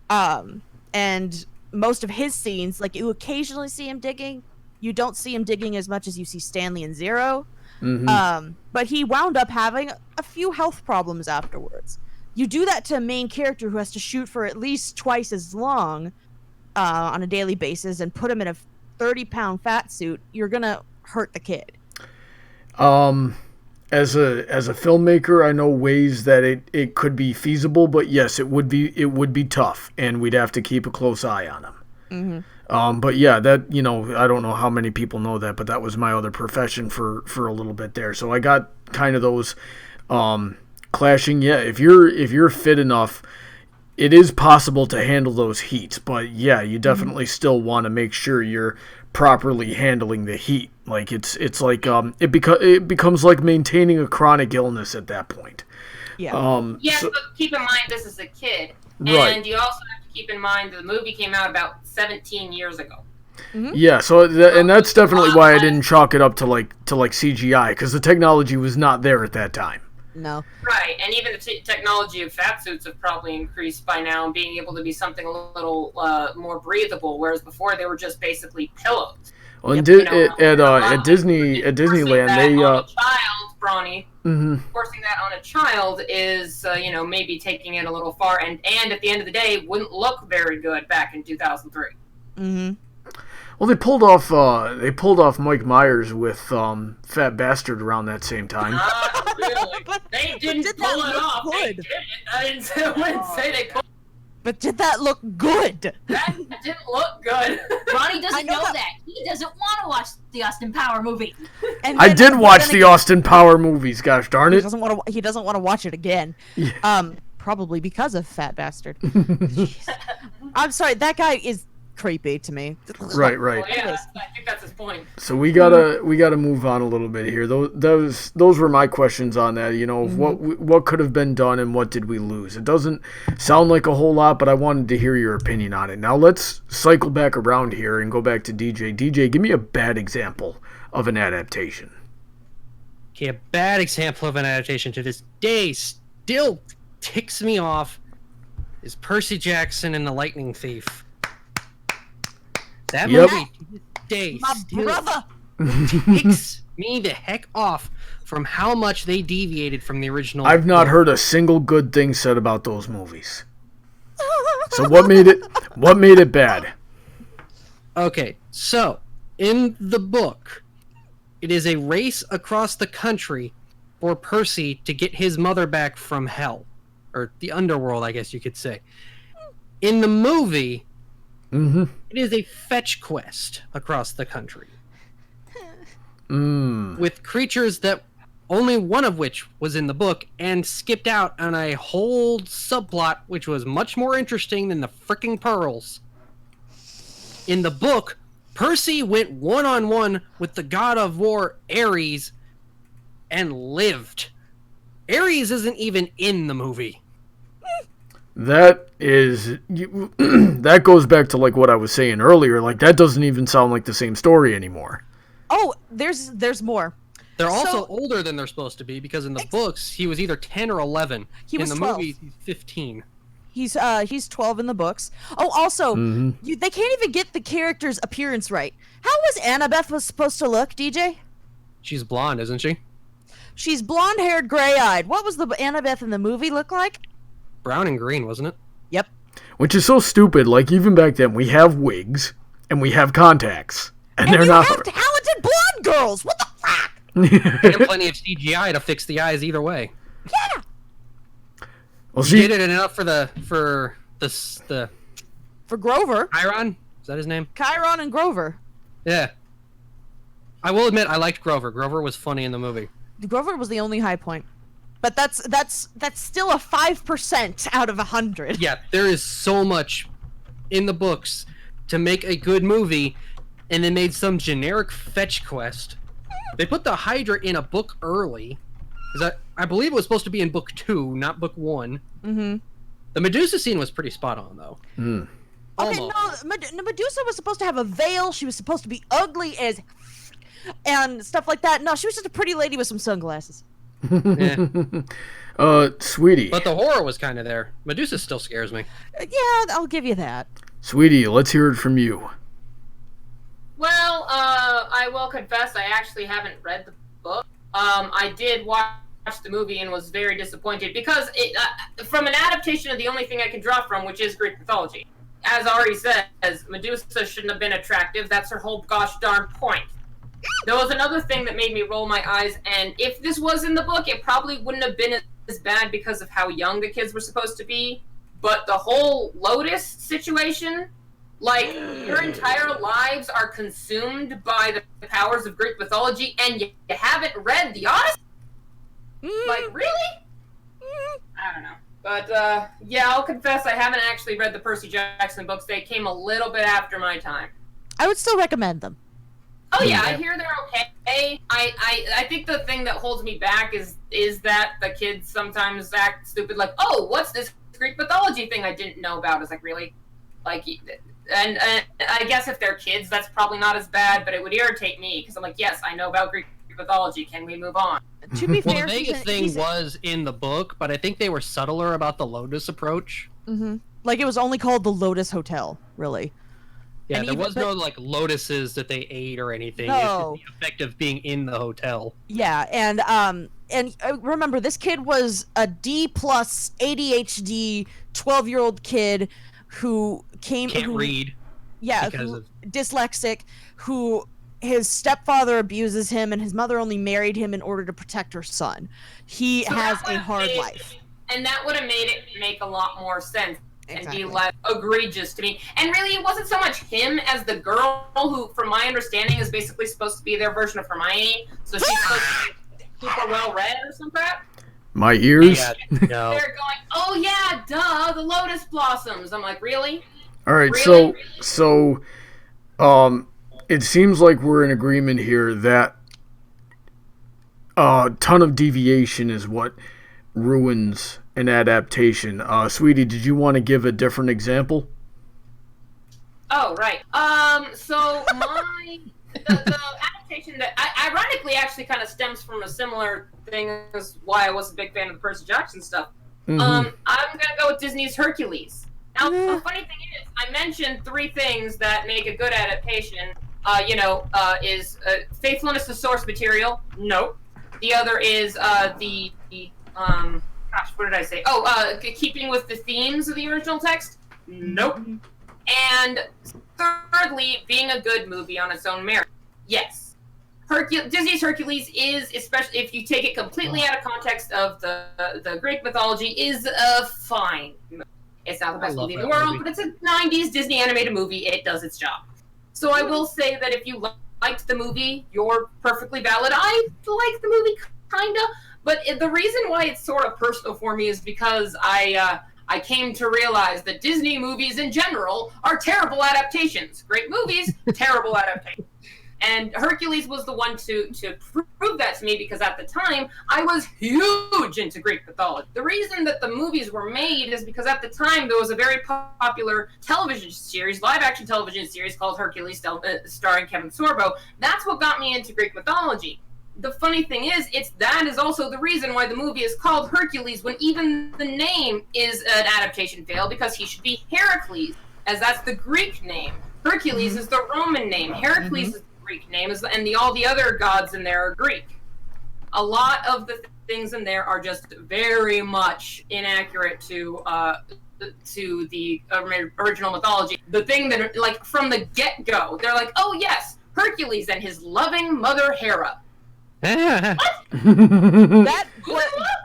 Speaker 3: And... most of his scenes, like, you occasionally see him digging. You don't see him digging as much as you see Stanley in Zero. But he wound up having a few health problems afterwards. You do that to a main character who has to shoot for at least twice as long on a daily basis and put him in a 30-pound fat suit, you're going to hurt the kid.
Speaker 1: As a filmmaker, I know ways that it could be feasible, but yes, it would be tough, and we'd have to keep a close eye on them. But yeah, that, you know, I don't know how many people know that, but that was my other profession for a little bit there. So I got kind of those clashing. Yeah, if you're fit enough, it is possible to handle those heats, but yeah, you definitely still want to make sure you're properly handling the heat. Like it's like it becomes like maintaining a chronic illness at that point.
Speaker 3: Yeah.
Speaker 4: Yes, but keep in mind this is a kid, and you also have to keep in mind the movie came out about 17 years ago.
Speaker 1: Yeah, so and that's definitely why I didn't chalk it up to like CGI, because the technology was not there at that time.
Speaker 3: No.
Speaker 4: Right, and even the technology of fat suits have probably increased by now, and being able to be something a little more breathable, whereas before they were just basically pillows.
Speaker 1: Well, at Disneyland, they
Speaker 4: on a child, Brony. Forcing that on a child is maybe taking it a little far, and at the end of the day, wouldn't look very good back in 2003.
Speaker 1: Well, they pulled off Mike Myers with Fat Bastard around that same time.
Speaker 4: Really. They didn't pull it off. They did it. I wouldn't say they pulled.
Speaker 3: But did that look good?
Speaker 4: That didn't look good.
Speaker 5: Ronnie doesn't know that. He doesn't want to watch the Austin Power movie.
Speaker 3: And
Speaker 1: I did watch the Austin Power movies. Gosh darn it!
Speaker 3: He doesn't want to watch it again.
Speaker 1: Yeah.
Speaker 3: Probably because of Fat Bastard. I'm sorry, that guy is creepy to me.
Speaker 1: Right.
Speaker 4: Well, yeah, I think that's his point.
Speaker 1: So we gotta move on a little bit here. Those were my questions on that. You know, what could have been done and what did we lose? It doesn't sound like a whole lot, but I wanted to hear your opinion on it. Now let's cycle back around here and go back to DJ. DJ, give me a bad example of an adaptation.
Speaker 2: Okay, a bad example of an adaptation to this day still ticks me off is Percy Jackson and the Lightning Thief. That movie to this day still ticks me the heck off from how much they deviated from the original.
Speaker 1: I've not heard a single good thing said about those movies. So what made it bad?
Speaker 2: Okay, so in the book, it is a race across the country for Percy to get his mother back from hell. Or the underworld, I guess you could say. In the movie, it is a fetch quest across the country. With creatures that only one of which was in the book and skipped out on a whole subplot which was much more interesting than the frickin' pearls. In the book, Percy went one-on-one with the god of war, Ares, and lived. Ares isn't even in the movie.
Speaker 1: That is that goes back to like what I was saying earlier. Like that doesn't even sound like the same story anymore.
Speaker 3: Oh, there's more.
Speaker 2: They're also older than they're supposed to be because in the books he was either 10 or 11.
Speaker 3: He was
Speaker 2: in the
Speaker 3: 12.
Speaker 2: movie he's 15.
Speaker 3: He's 12 in the books. Oh, also, they can't even get the character's appearance right. How was Annabeth supposed to look, DJ?
Speaker 2: She's blonde, isn't she?
Speaker 3: She's blonde-haired, gray-eyed. What was the Annabeth in the movie look like?
Speaker 2: Brown and green, wasn't it?
Speaker 3: Yep.
Speaker 1: Which is so stupid. Like even back then, we have wigs and we have contacts, and they're not.
Speaker 3: Have talented blonde girls. What the fuck?
Speaker 2: And plenty of CGI to fix the eyes either way.
Speaker 3: Yeah.
Speaker 1: Well,
Speaker 2: She did it enough for
Speaker 3: Grover.
Speaker 2: Chiron? Is that his name?
Speaker 3: Chiron and Grover.
Speaker 2: Yeah. I will admit I liked Grover. Grover was funny in the movie.
Speaker 3: Grover was the only high point. But that's still a 5% out of 100.
Speaker 2: Yeah, there is so much in the books to make a good movie, and they made some generic fetch quest. They put the Hydra in a book early, because I believe it was supposed to be in book 2, not book 1.
Speaker 3: Mm-hmm.
Speaker 2: The Medusa scene was pretty spot on, though.
Speaker 3: Okay, no, Medusa was supposed to have a veil. She was supposed to be ugly as and stuff like that. No, she was just a pretty lady with some sunglasses.
Speaker 2: Yeah.
Speaker 1: Sweetie.
Speaker 2: But the horror was kind of there. Medusa still scares me.
Speaker 3: Yeah, I'll give you that.
Speaker 1: Sweetie, let's hear it from you.
Speaker 4: Well, I will confess I actually haven't read the book. I did watch the movie and was very disappointed because it, from an adaptation of the only thing I can draw from, which is Greek mythology. As Ari says, Medusa shouldn't have been attractive. That's her whole gosh darn point. There was another thing that made me roll my eyes, and if this was in the book, it probably wouldn't have been as bad because of how young the kids were supposed to be. But the whole Lotus situation, like, your entire lives are consumed by the powers of Greek mythology, and you haven't read the Odyssey? Like, really? I don't know. But, yeah, I'll confess I haven't actually read the Percy Jackson books. They came a little bit after my time.
Speaker 3: I would still recommend them.
Speaker 4: Oh yeah, I hear they're okay. I think the thing that holds me back is that the kids sometimes act stupid, like, oh, what's this Greek mythology thing I didn't know about? It's like, really? Like, and I guess if they're kids, that's probably not as bad, but it would irritate me, because I'm like, yes, I know about Greek mythology, can we move on?
Speaker 3: To be
Speaker 2: Well,
Speaker 3: fair,
Speaker 2: the Vegas thing was in the book, but I think they were subtler about the Lotus approach.
Speaker 3: Mm-hmm. Like, it was only called the Lotus Hotel, really.
Speaker 2: Yeah,
Speaker 3: And
Speaker 2: there
Speaker 3: even-
Speaker 2: was no, like, lotuses that they ate or anything.
Speaker 3: No.
Speaker 2: It's just the effect of being in the hotel.
Speaker 3: Yeah, and remember, this kid was a D+ ADHD 12-year-old kid who
Speaker 2: Can't read. Because of...
Speaker 3: dyslexic, who his stepfather abuses him, and his mother only married him in order to protect her son. He has a hard life.
Speaker 4: And that would have made it make a lot more sense. Exactly. And be less egregious to me. And really, it wasn't so much him as the girl who, from my understanding, is basically supposed to be their version of Hermione. So she's supposed to be super well-read or some crap.
Speaker 1: My ears?
Speaker 2: Yeah, no.
Speaker 4: They're going, oh yeah, duh, the lotus blossoms. I'm like, really?
Speaker 1: All right,
Speaker 4: really?
Speaker 1: so it seems like we're in agreement here that a ton of deviation is what ruins an adaptation. Sweetie, did you want to give a different example?
Speaker 4: Oh, right. So the adaptation that ironically actually kind of stems from a similar thing as why I was a big fan of the Percy Jackson stuff.
Speaker 1: Mm-hmm.
Speaker 4: I'm gonna go with Disney's Hercules. Now, the funny thing is, I mentioned 3 things that make a good adaptation. Is faithfulness to source material. Nope. The other is what did I say? Keeping with the themes of the original text? Nope. And thirdly, being a good movie on its own merit. Yes. Disney's Hercules is, especially if you take it completely out of context of the Greek mythology, is a fine movie. It's not the best movie in the world, but it's a 90s Disney animated movie. It does its job. So I will say that if you liked the movie, you're perfectly valid. I like the movie, kinda. But the reason why it's sort of personal for me is because I came to realize that Disney movies in general are terrible adaptations. Great movies, terrible adaptations. And Hercules was the one to prove that to me, because at the time, I was huge into Greek mythology. The reason that the movies were made is because at the time, there was a very popular television series, live-action television series called Hercules, starring Kevin Sorbo. That's what got me into Greek mythology. The funny thing is, that is also the reason why the movie is called Hercules, when even the name is an adaptation fail, because he should be Heracles, as that's the Greek name. Hercules is the Roman name. Heracles is the Greek name, and all the other gods in there are Greek. A lot of the things in there are just very much inaccurate to the original mythology. The thing that, like, from the get-go, they're like, oh yes, Hercules and his loving mother Hera. What?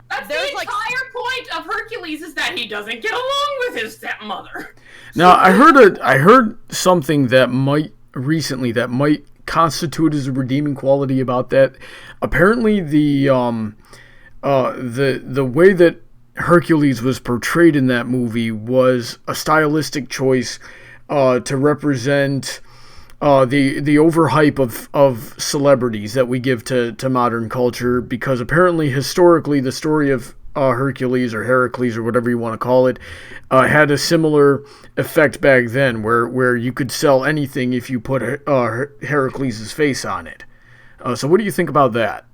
Speaker 4: That's the entire point of Hercules, is that he doesn't get along with his stepmother.
Speaker 1: Now, I heard something that might constitute as a redeeming quality about that. Apparently, the way that Hercules was portrayed in that movie was a stylistic choice to represent the overhype of celebrities that we give to modern culture, because apparently historically the story of Hercules or Heracles or whatever you want to call it had a similar effect back then, where you could sell anything if you put Heracles' face on it. So what do you think about that?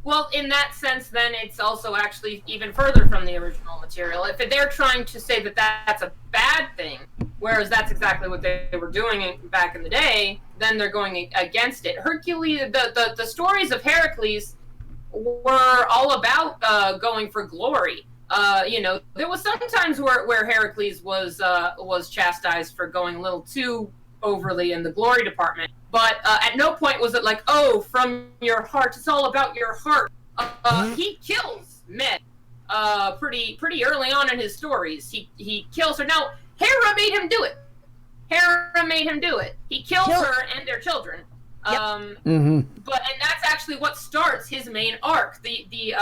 Speaker 4: Well, in that sense, then it's also actually even further from the original material. If they're trying to say that that's a bad thing, whereas that's exactly what they were doing back in the day, then they're going against it. Hercules, the stories of Heracles were all about going for glory. There was sometimes where Heracles was chastised for going a little too overly in the glory department. But at no point was it like, oh, from your heart, it's all about your heart. He kills men pretty early on in his stories. He kills her. Now, Hera made him do it. He kills her and their children.
Speaker 3: Yep.
Speaker 4: And that's actually what starts his main arc. The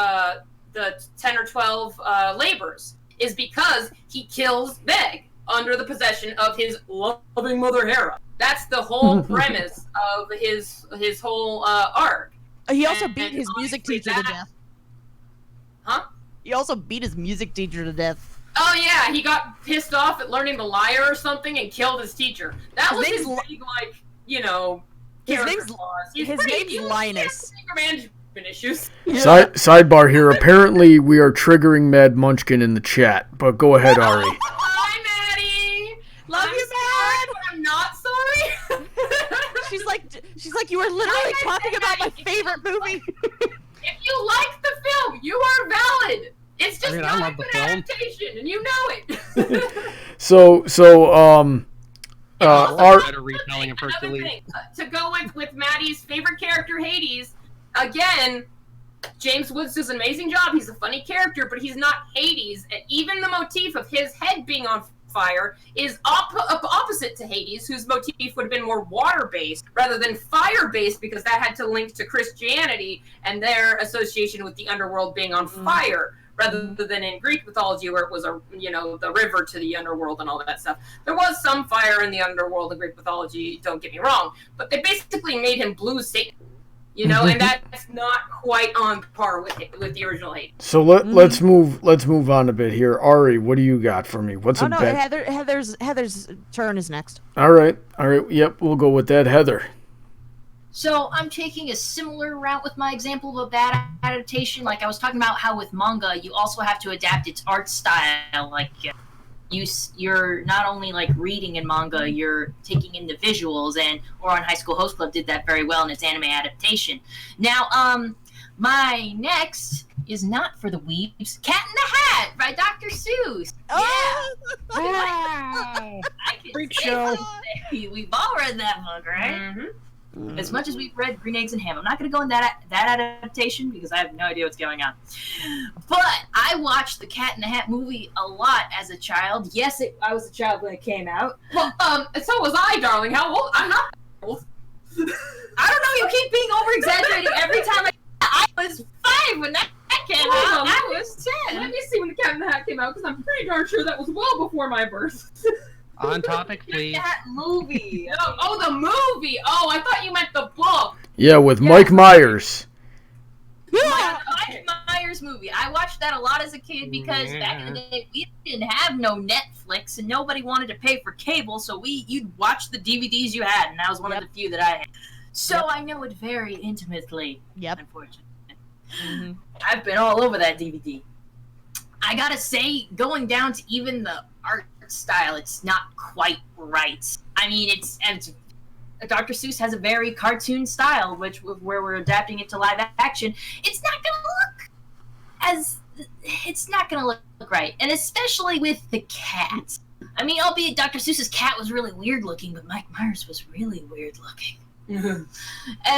Speaker 4: 10 or 12 labors is because he kills Meg under the possession of his loving mother Hera. That's the whole premise of his whole arc.
Speaker 3: He also beat his music teacher to death.
Speaker 4: Huh?
Speaker 3: He also beat his music teacher to death.
Speaker 4: Oh yeah, he got pissed off at learning the lyre or something and killed his teacher. That was his big,
Speaker 3: His name's
Speaker 4: Linus. Management issues.
Speaker 1: Sidebar here. Apparently, we are triggering Mad Munchkin in the chat, but go ahead, Ari.
Speaker 4: Hi, Maddie.
Speaker 3: Love you, Mad.
Speaker 4: I'm not sorry.
Speaker 3: She's like, you were literally talking about my favorite movie.
Speaker 4: If you like the film, you are valid. It's just not a good adaptation, and you know it.
Speaker 1: So
Speaker 2: better retelling of
Speaker 4: Another
Speaker 2: Hercules.
Speaker 4: thing, to go with Maddie's favorite character, Hades, again, James Woods does an amazing job. He's a funny character, but he's not Hades. And even the motif of his head being on fire is opposite to Hades, whose motif would have been more water-based rather than fire-based, because that had to link to Christianity and their association with the underworld being on fire, rather than in Greek mythology where it was the river to the underworld and all that stuff. There was some fire in the underworld in Greek mythology, don't get me wrong, but they basically made him blue Satan. And that's not quite on par with the original Hades.
Speaker 1: So let's move on a bit here. Ari, what do you got for me?
Speaker 3: Heather's turn is next.
Speaker 1: All right. Yep, we'll go with that, Heather.
Speaker 5: So I'm taking a similar route with my example of a bad adaptation. Like I was talking about how with manga, you also have to adapt its art style. Like you're not only like reading in manga, you're taking in the visuals, and Ouran High School Host Club did that very well in its anime adaptation. Now, my next is not for the weebs. Cat in the Hat by Dr. Seuss.
Speaker 3: Oh!
Speaker 5: Yeah. I can
Speaker 2: Freak
Speaker 5: say
Speaker 2: show.
Speaker 5: something. We've all read that book, right?
Speaker 4: Mm-hmm.
Speaker 5: As much as we've read Green Eggs and Ham, I'm not going to go in that adaptation because I have no idea what's going on. But I watched the Cat in the Hat movie a lot as a child. Yes, I was a child when it came out.
Speaker 4: Well, so was I, darling. How old? I'm not old.
Speaker 5: I don't know. You keep being over-exaggerating every time. I was 5 when that came out. I was 10.
Speaker 4: Let me see when the Cat in the Hat came out, because I'm pretty darn sure that was well before my birth.
Speaker 2: On topic, please.
Speaker 5: That movie.
Speaker 4: Oh, the movie. Oh, I thought you meant the book.
Speaker 1: Yeah, with Mike Myers.
Speaker 5: Mike Myers movie. I watched that a lot as a kid because back in the day we didn't have no Netflix and nobody wanted to pay for cable, so you'd watch the DVDs you had, and that was one of the few that I had. So I know it very intimately.
Speaker 3: Yep.
Speaker 5: Unfortunately. I've been all over that DVD. I gotta say, going down to even the art style, it's not quite right. I mean, it's Dr. Seuss has a very cartoon style, where we're adapting it to live action. It's not gonna look right, and especially with the cat. I mean, albeit Dr. Seuss's cat was really weird looking, but Mike Myers was really weird looking. And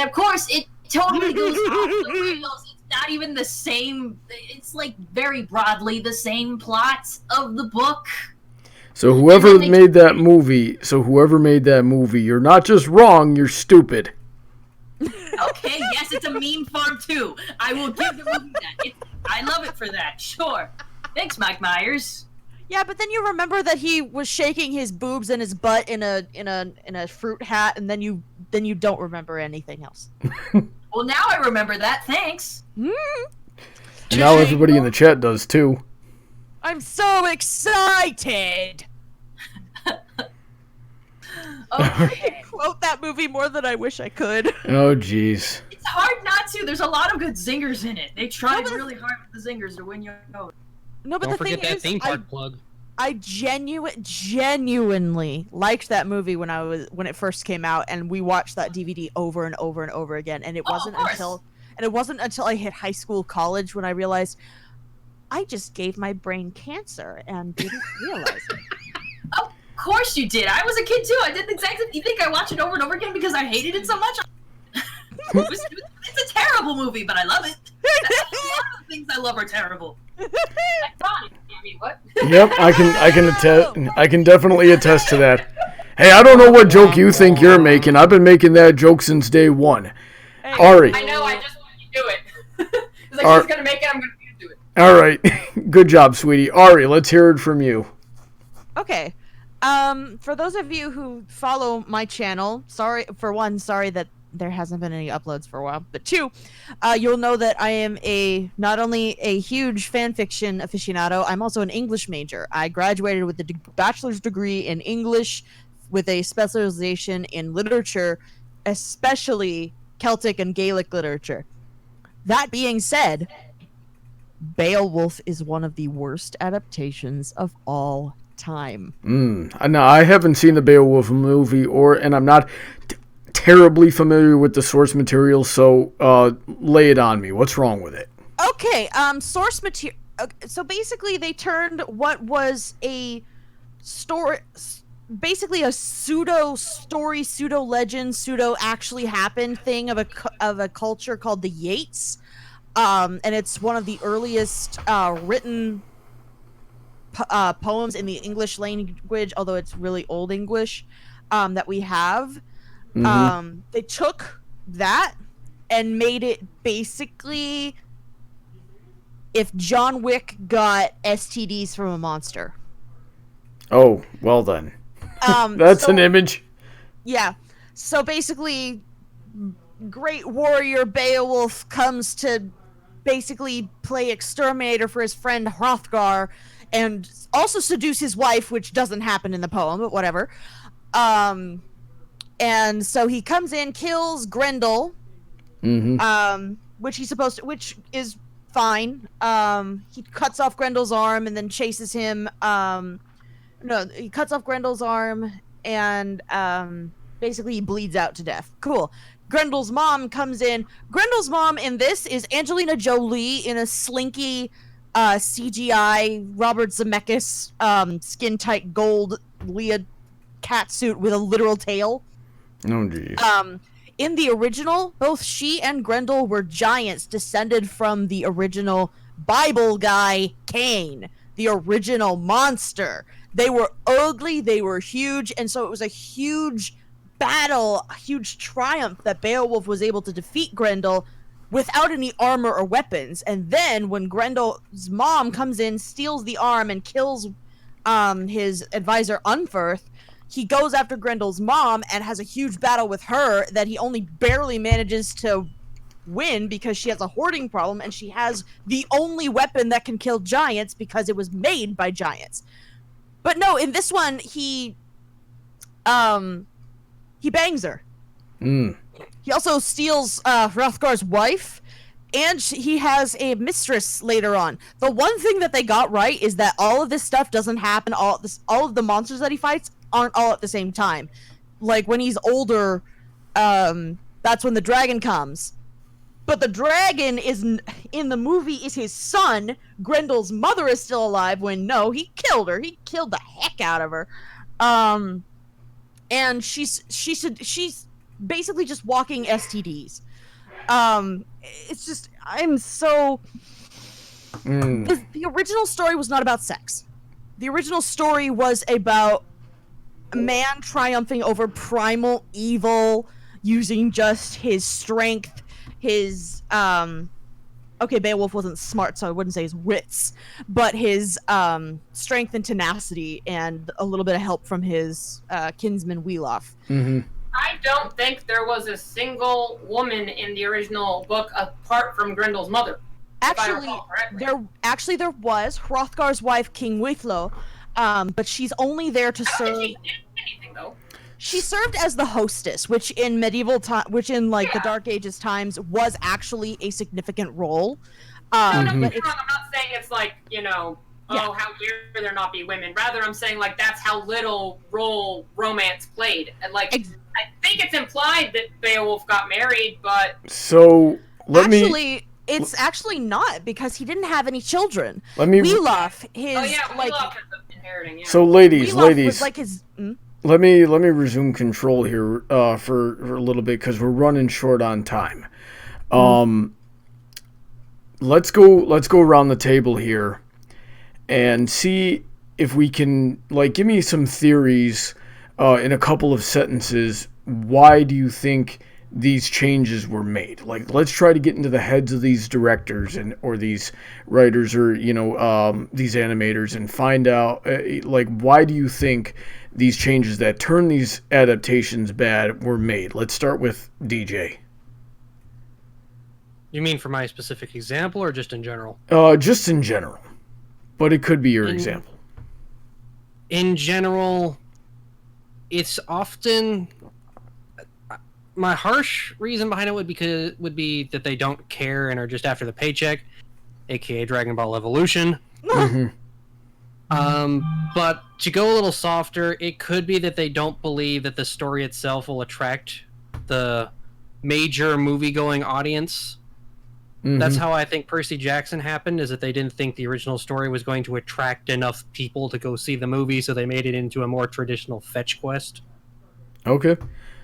Speaker 5: of course, it totally goes off the rails. It's not even the same. It's like very broadly the same plot of the book.
Speaker 1: So whoever made that movie, you're not just wrong, you're stupid.
Speaker 5: Okay, yes, it's a meme farm too. I will give the movie that. I love it for that. Sure. Thanks, Mike Myers.
Speaker 3: Yeah, but then you remember that he was shaking his boobs and his butt in a fruit hat, and then you don't remember anything else.
Speaker 5: Well, now I remember that. Thanks.
Speaker 1: Now everybody in the chat does too.
Speaker 3: I'm so excited.
Speaker 5: Okay.
Speaker 3: Quote that movie more than I wish I could.
Speaker 1: Oh, jeez.
Speaker 5: It's hard not to. There's a lot of good zingers in it. They tried really hard with the zingers to win you over.
Speaker 3: No, but
Speaker 2: Don't
Speaker 3: the thing
Speaker 2: forget that
Speaker 3: is,
Speaker 2: theme park plug.
Speaker 3: I genuinely liked that movie when it first came out, and we watched that DVD over and over and over again. And it wasn't until I hit high school, college, when I realized I just gave my brain cancer and didn't realize it.
Speaker 5: Of course you did. I was a kid too. I did exactly. You think I watched it over and over again because I hated it so much? It's a terrible movie, but I love it. A lot of the things I love are terrible.
Speaker 4: Like Donnie. I mean, what?
Speaker 1: Yep, I can definitely attest to that. Hey, I don't know what joke you think you're making. I've been making that joke since day one.
Speaker 3: Hey,
Speaker 1: Ari.
Speaker 4: I know. I just want you to do it. It's like, she's gonna make it. I'm gonna do it.
Speaker 1: All right. Good job, sweetie. Ari, let's hear it from you.
Speaker 3: Okay. For those of you who follow my channel, sorry that there hasn't been any uploads for a while, but 2, you'll know that I am not only a huge fanfiction aficionado, I'm also an English major. I graduated with a bachelor's degree in English with a specialization in literature, especially Celtic and Gaelic literature. That being said, Beowulf is one of the worst adaptations of all time.
Speaker 1: No, I haven't seen the Beowulf movie, and I'm not terribly familiar with the source material, so lay it on me. What's wrong with it?
Speaker 3: Okay, source material. So basically, they turned what was a story. basically a pseudo story, pseudo legend, pseudo actually happened thing of a culture called the Yates, and it's one of the earliest written poems in the English language, although it's really old English, that we have. They took that and made it basically if John Wick got STDs from a monster.
Speaker 1: Oh, well then. That's an image.
Speaker 3: Yeah. So basically, Great Warrior Beowulf comes to basically play exterminator for his friend Hrothgar and also seduce his wife, which doesn't happen in the poem, but whatever. And so he comes in, kills Grendel, which is fine. He cuts off Grendel's arm and then chases him. He cuts off Grendel's arm and basically he bleeds out to death. Cool. Grendel's mom comes in. Grendel's mom in this is Angelina Jolie in a slinky CGI Robert Zemeckis skin-tight gold Leah catsuit with a literal tail.
Speaker 1: Oh, geez.
Speaker 3: In the original, both she and Grendel were giants descended from the original Bible guy, Cain, the original monster. They were ugly, they were huge, and so it was a huge battle, a huge triumph that Beowulf was able to defeat Grendel without any armor or weapons. And then when Grendel's mom comes in, steals the arm, and kills his advisor Unferth, he goes after Grendel's mom and has a huge battle with her that he only barely manages to win because she has a hoarding problem and she has the only weapon that can kill giants because it was made by giants. But no, in this one, he bangs her. He also steals Hrothgar's wife, and he has a mistress later on. The one thing that they got right is that all of this stuff doesn't happen. All of the monsters that he fights aren't all at the same time. Like when he's older, that's when the dragon comes. But the dragon in the movie is his son. Grendel's mother is still alive when no, he killed her. He killed the heck out of her. And she's basically just walking STDs. It's just I'm so the original story was not about sex. The original story was about a man triumphing over primal evil using just his strength, his Beowulf wasn't smart, so I wouldn't say his wits, but his strength and tenacity and a little bit of help from his kinsman Wheeloff.
Speaker 4: I don't think there was a single woman in the original book apart from Grendel's mother.
Speaker 3: Actually there was Hrothgar's wife, King Withlo, but she's only there to serve.
Speaker 4: She didn't do anything though.
Speaker 3: She served as the hostess, which in medieval time, the Dark Ages times, was actually a significant role.
Speaker 4: No, don't get me wrong. I'm not saying it's like, how dare there not be women. Rather, I'm saying like that's how little role romance played. And like, I think it's implied that Beowulf got married, but
Speaker 3: it's actually not because he didn't have any children.
Speaker 4: Wheeloff is inheriting. Yeah.
Speaker 1: So, ladies.
Speaker 3: Was like his.
Speaker 1: Let me resume control here for a little bit because we're running short on time. Let's go around the table here and see if we can give me some theories in a couple of sentences. Why do you think these changes were made? Let's try to get into the heads of these directors or these writers or these animators and find out why do you think these changes that turn these adaptations bad were made? Let's start with DJ.
Speaker 2: You mean for my specific example or just in general?
Speaker 1: Just in general. But it could be your example.
Speaker 2: In general, it's often my harsh reason behind it would be that they don't care and are just after the paycheck, aka Dragon Ball Evolution. But to go a little softer, it could be that they don't believe that the story itself will attract the major movie-going audience. That's how I think Percy Jackson happened, is that they didn't think the original story was going to attract enough people to go see the movie, so they made it into a more traditional fetch quest.
Speaker 1: Okay.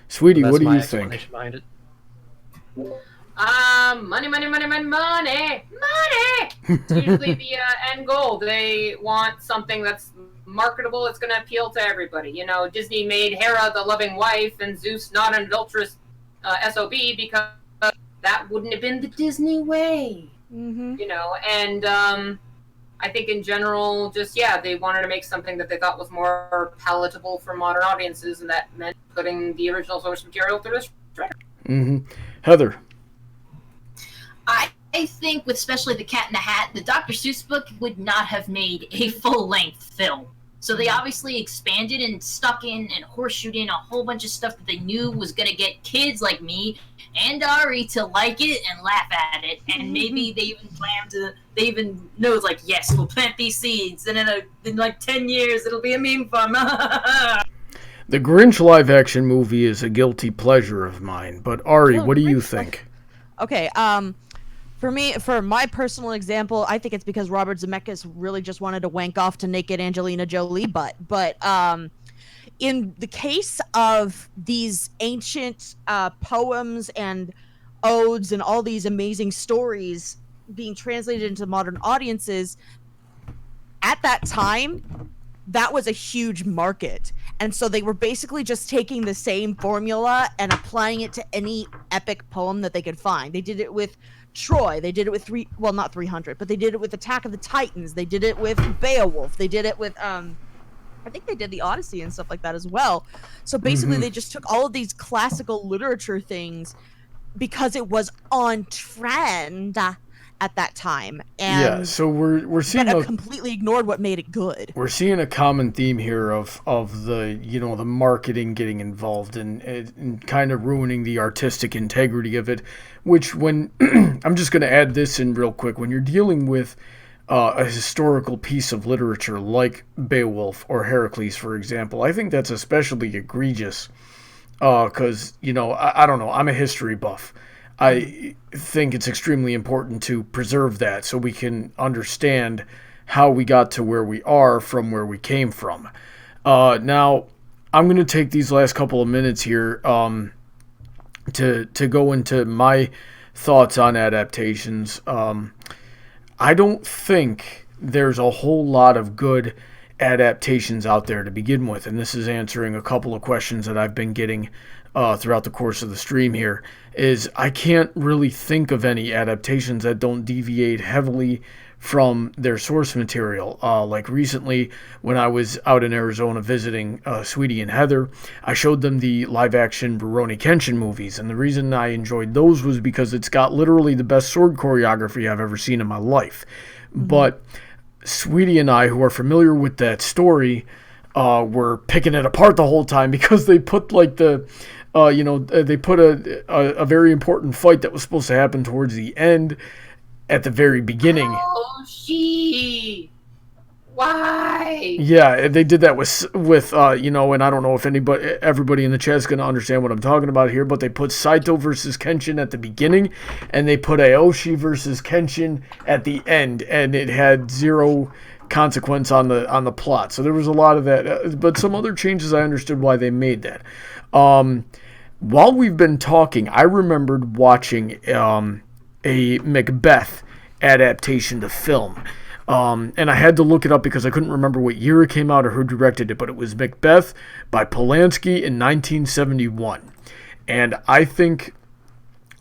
Speaker 1: Sweetie,
Speaker 2: So
Speaker 1: what do you
Speaker 2: that's my
Speaker 1: think?
Speaker 2: explanation behind it.
Speaker 4: Money, money, money, money, money, money. It's usually the end goal. They want something that's marketable. It's going to appeal to everybody. You know, Disney made Hera the loving wife and Zeus not an adulterous SOB because that wouldn't have been the Disney way. You know, and I think in general, just, they wanted to make something that they thought was more palatable for modern audiences, and that meant putting the original source material through this shredder.
Speaker 1: Heather.
Speaker 5: I think, with especially the Cat in the Hat, the Dr. Seuss book would not have made a full-length film. So they obviously expanded and stuck in and horseshoed in a whole bunch of stuff that they knew was going to get kids like me and Ari to like it and laugh at it. And maybe they even they even know, it's like, yes, we'll plant these seeds, and in like 10 years it'll be a meme farm.
Speaker 1: The Grinch live-action movie is a guilty pleasure of mine, but Ari, what do you think?
Speaker 3: Okay, for me, for my personal example, I think it's because Robert Zemeckis really just wanted to wank off to naked Angelina Jolie butt. But in the case of these ancient poems and odes and all these amazing stories being translated into modern audiences, at that time, that was a huge market. And so they were basically just taking the same formula and applying it to any epic poem that they could find. They did it with Troy. They did it with not 300, but they did it with Attack of the Titans. They did it with Beowulf. They did it with, I think they did the Odyssey and stuff like that as well. So basically they just took all of these classical literature things because it was on trend at that time. And
Speaker 1: so we're seeing
Speaker 3: completely ignored what made it good.
Speaker 1: We're seeing a common theme here of the the marketing getting involved and kind of ruining the artistic integrity of it. Which, when I'm just going to add this in real quick, when you're dealing with a historical piece of literature like Beowulf or Heracles, for example, I think that's especially egregious because I don't know, I'm a history buff. I think it's extremely important to preserve that so we can understand how we got to where we are from where we came from. Now, I'm going to take these last couple of minutes here to go into my thoughts on adaptations. I don't think there's a whole lot of good adaptations out there to begin with, and this is answering a couple of questions that I've been getting throughout the course of the stream here, is I can't really think of any adaptations that don't deviate heavily from their source material. Like recently, when I was out in Arizona visiting Sweetie and Heather, I showed them the live-action Rurouni Kenshin movies, and the reason I enjoyed those was because it's got literally the best sword choreography I've ever seen in my life. But Sweetie and I, who are familiar with that story, were picking it apart the whole time because they put they put a very important fight that was supposed to happen towards the end at the very beginning.
Speaker 4: Oh, why?
Speaker 1: Yeah, they did that with and I don't know if everybody in the chat is going to understand what I'm talking about here, but they put Saito versus Kenshin at the beginning, and they put Aoshi versus Kenshin at the end, and it had zero consequence on the plot. So there was a lot of that, but some other changes I understood why they made that. While we've been talking, I remembered watching a Macbeth adaptation to film. And I had to look it up because I couldn't remember what year it came out or who directed it, but it was Macbeth by Polanski in 1971. And I think,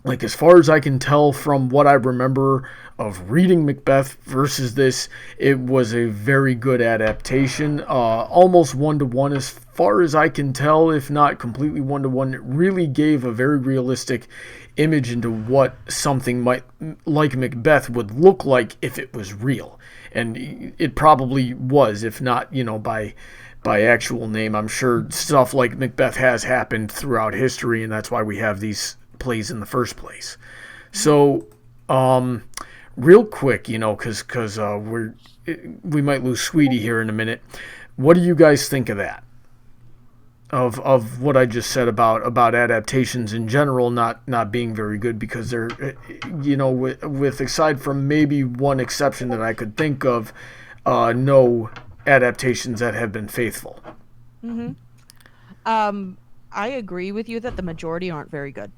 Speaker 1: like, as far as I can tell from what I remember of reading Macbeth versus this, it was a very good adaptation, almost one-to-one as far as I can tell, if not completely one-to-one. It really gave a very realistic image into what something like Macbeth would look like if it was real. And it probably was, if not, by actual name. I'm sure stuff like Macbeth has happened throughout history, and that's why we have these plays in the first place. So, real quick, because we might lose Sweetie here in a minute. What do you guys think of that? of what I just said about adaptations in general not being very good, because they're, with aside from maybe one exception that I could think of, no adaptations that have been faithful.
Speaker 3: Mm-hmm. I agree with you that the majority aren't very good,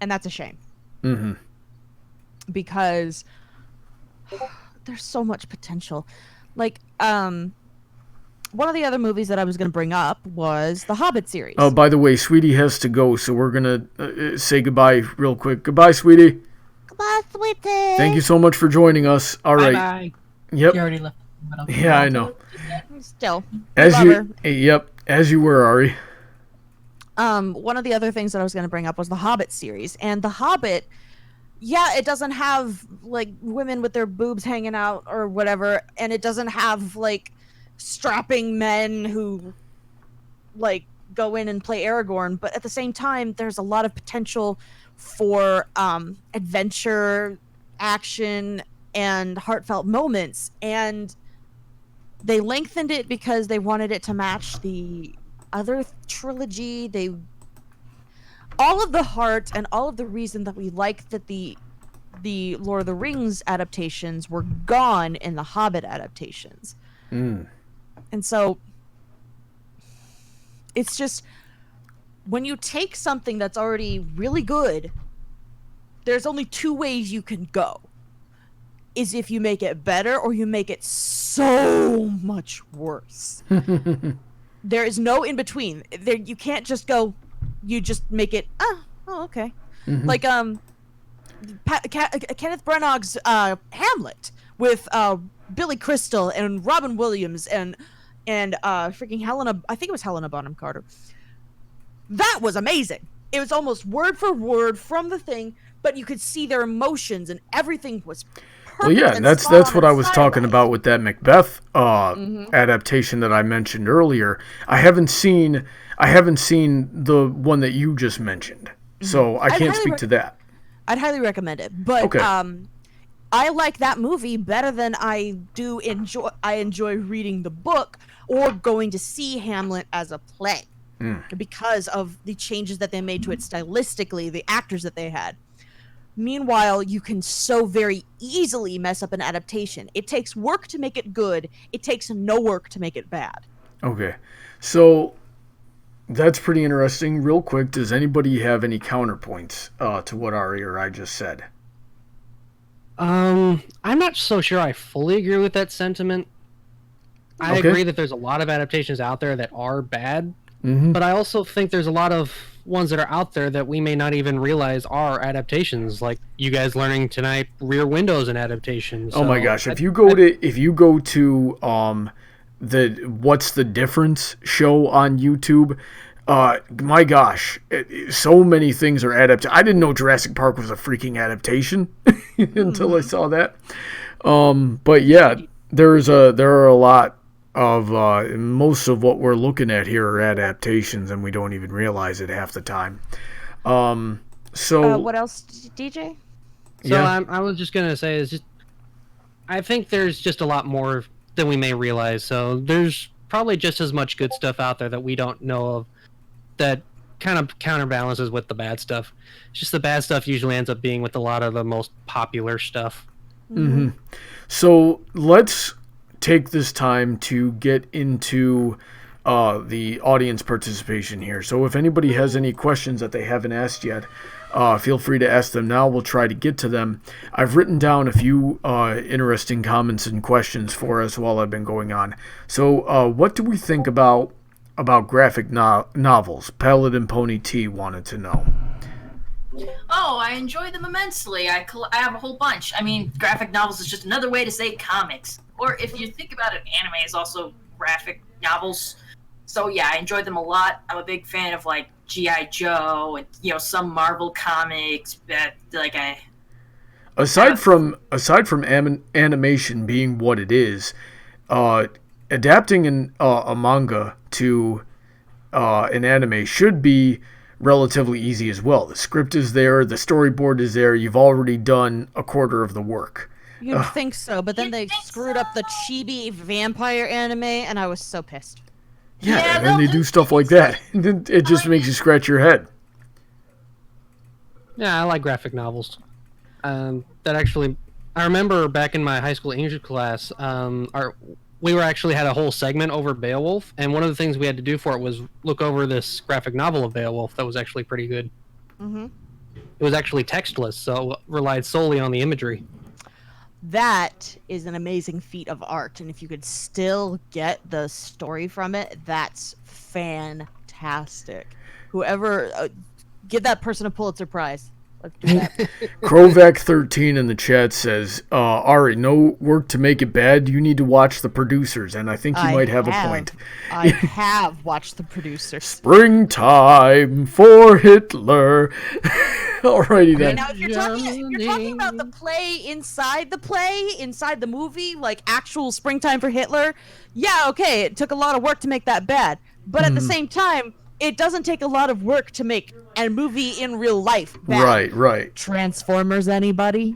Speaker 3: and that's a shame.
Speaker 1: Mm-hmm.
Speaker 3: Because there's so much potential. Like, one of the other movies that I was going to bring up was the Hobbit series.
Speaker 1: Oh, by the way, Sweetie has to go, so we're going to say goodbye real quick. Goodbye, Sweetie.
Speaker 3: Goodbye, Sweetie.
Speaker 1: Thank you so much for joining us. All right.
Speaker 5: Bye.
Speaker 1: Yep.
Speaker 5: You already left.
Speaker 1: Yeah, I know.
Speaker 3: Still.
Speaker 1: As you were, Ari.
Speaker 3: One of the other things that I was going to bring up was the Hobbit series. And the Hobbit, yeah, it doesn't have, like, women with their boobs hanging out or whatever, and it doesn't have, like, strapping men who, like, go in and play Aragorn, but at the same time, there's a lot of potential for adventure, action, and heartfelt moments, and they lengthened it because they wanted it to match the other trilogy. All of the heart and all of the reason that we liked that the Lord of the Rings adaptations were gone in the Hobbit adaptations. And so it's just, when you take something that's already really good, there's only two ways you can go. Is if you make it better or you make it so much worse. There is no in between. There, you can't just go, you just make it, okay.
Speaker 1: Mm-hmm.
Speaker 3: Like Kenneth Branagh's Hamlet with Billy Crystal and Robin Williams and freaking Helena, I think it was Helena Bonham Carter. That was amazing. It was almost word for word from the thing, but you could see their emotions and everything was perfect.
Speaker 1: Well, yeah, and that's what I was talking about with that Macbeth adaptation that I mentioned earlier. I haven't seen the one that you just mentioned, so I can't speak to that.
Speaker 3: I'd highly recommend it, but
Speaker 1: okay.
Speaker 3: I like that movie better than I enjoy reading the book or going to see Hamlet as a play, because of the changes that they made to it stylistically, the actors that they had. Meanwhile, you can so very easily mess up an adaptation. It takes work to make it good. It takes no work to make it bad. Okay.
Speaker 1: So that's pretty interesting. Real quick, does anybody have any counterpoints to what Ari or I just said?
Speaker 2: I'm not so sure I fully agree with that sentiment. I agree that there's a lot of adaptations out there that are bad, but I also think there's a lot of ones that are out there that we may not even realize are adaptations, like you guys learning tonight, Rear Window's an adaptation. So
Speaker 1: oh my gosh, if you go to the What's the Difference show on YouTube, my gosh, so many things are adapted. I didn't know Jurassic Park was a freaking adaptation until I saw that. But yeah, there are a lot of most of what we're looking at here are adaptations, and we don't even realize it half the time. So
Speaker 3: what else, DJ?
Speaker 2: So yeah. I was just gonna say is just, I think there's just a lot more than we may realize. So there's probably just as much good stuff out there that we don't know of, that kind of counterbalances with the bad stuff. It's just the bad stuff usually ends up being with a lot of the most popular stuff.
Speaker 1: Mm-hmm. So let's take this time to get into the audience participation here. So if anybody has any questions that they haven't asked yet, feel free to ask them now. We'll try to get to them. I've written down a few interesting comments and questions for us while I've been going on. So what do we think about graphic novels? Paladin Pony T wanted to know.
Speaker 5: Oh, I enjoy them immensely. I have a whole bunch. I mean, graphic novels is just another way to say comics. Or if you think about it, anime is also graphic novels. So yeah, I enjoy them a lot. I'm a big fan of like G.I. Joe and some Marvel comics that
Speaker 1: aside from animation being what it is, adapting a manga to an anime should be relatively easy as well. The script is there, the storyboard is there. You've already done a quarter of the work.
Speaker 3: You'd think so, but then they screwed up the chibi vampire anime, and I was so pissed.
Speaker 1: Yeah, and then they do stuff like that. It just makes you scratch your head.
Speaker 2: Yeah, I like graphic novels. That actually, I remember back in my high school English class, we actually had a whole segment over Beowulf, and one of the things we had to do for it was look over this graphic novel of Beowulf that was actually pretty good.
Speaker 3: Mm-hmm.
Speaker 2: It was actually textless, so it relied solely on the imagery.
Speaker 3: That is an amazing feat of art, and if you could still get the story from it, that's fantastic. Whoever, give that person a Pulitzer Prize. Let's do that.
Speaker 1: Krovac13 in the chat says, Ari, no work to make it bad. You need to watch the producers, and I think you might have a point.
Speaker 3: I have watched the producers.
Speaker 1: Springtime for Hitler. Alrighty then.
Speaker 3: Now, if you're talking about the play, inside the movie, like actual Springtime for Hitler, yeah, okay, it took a lot of work to make that bad. But at the same time, it doesn't take a lot of work to make a movie in real life bad.
Speaker 1: Right.
Speaker 3: Transformers, anybody?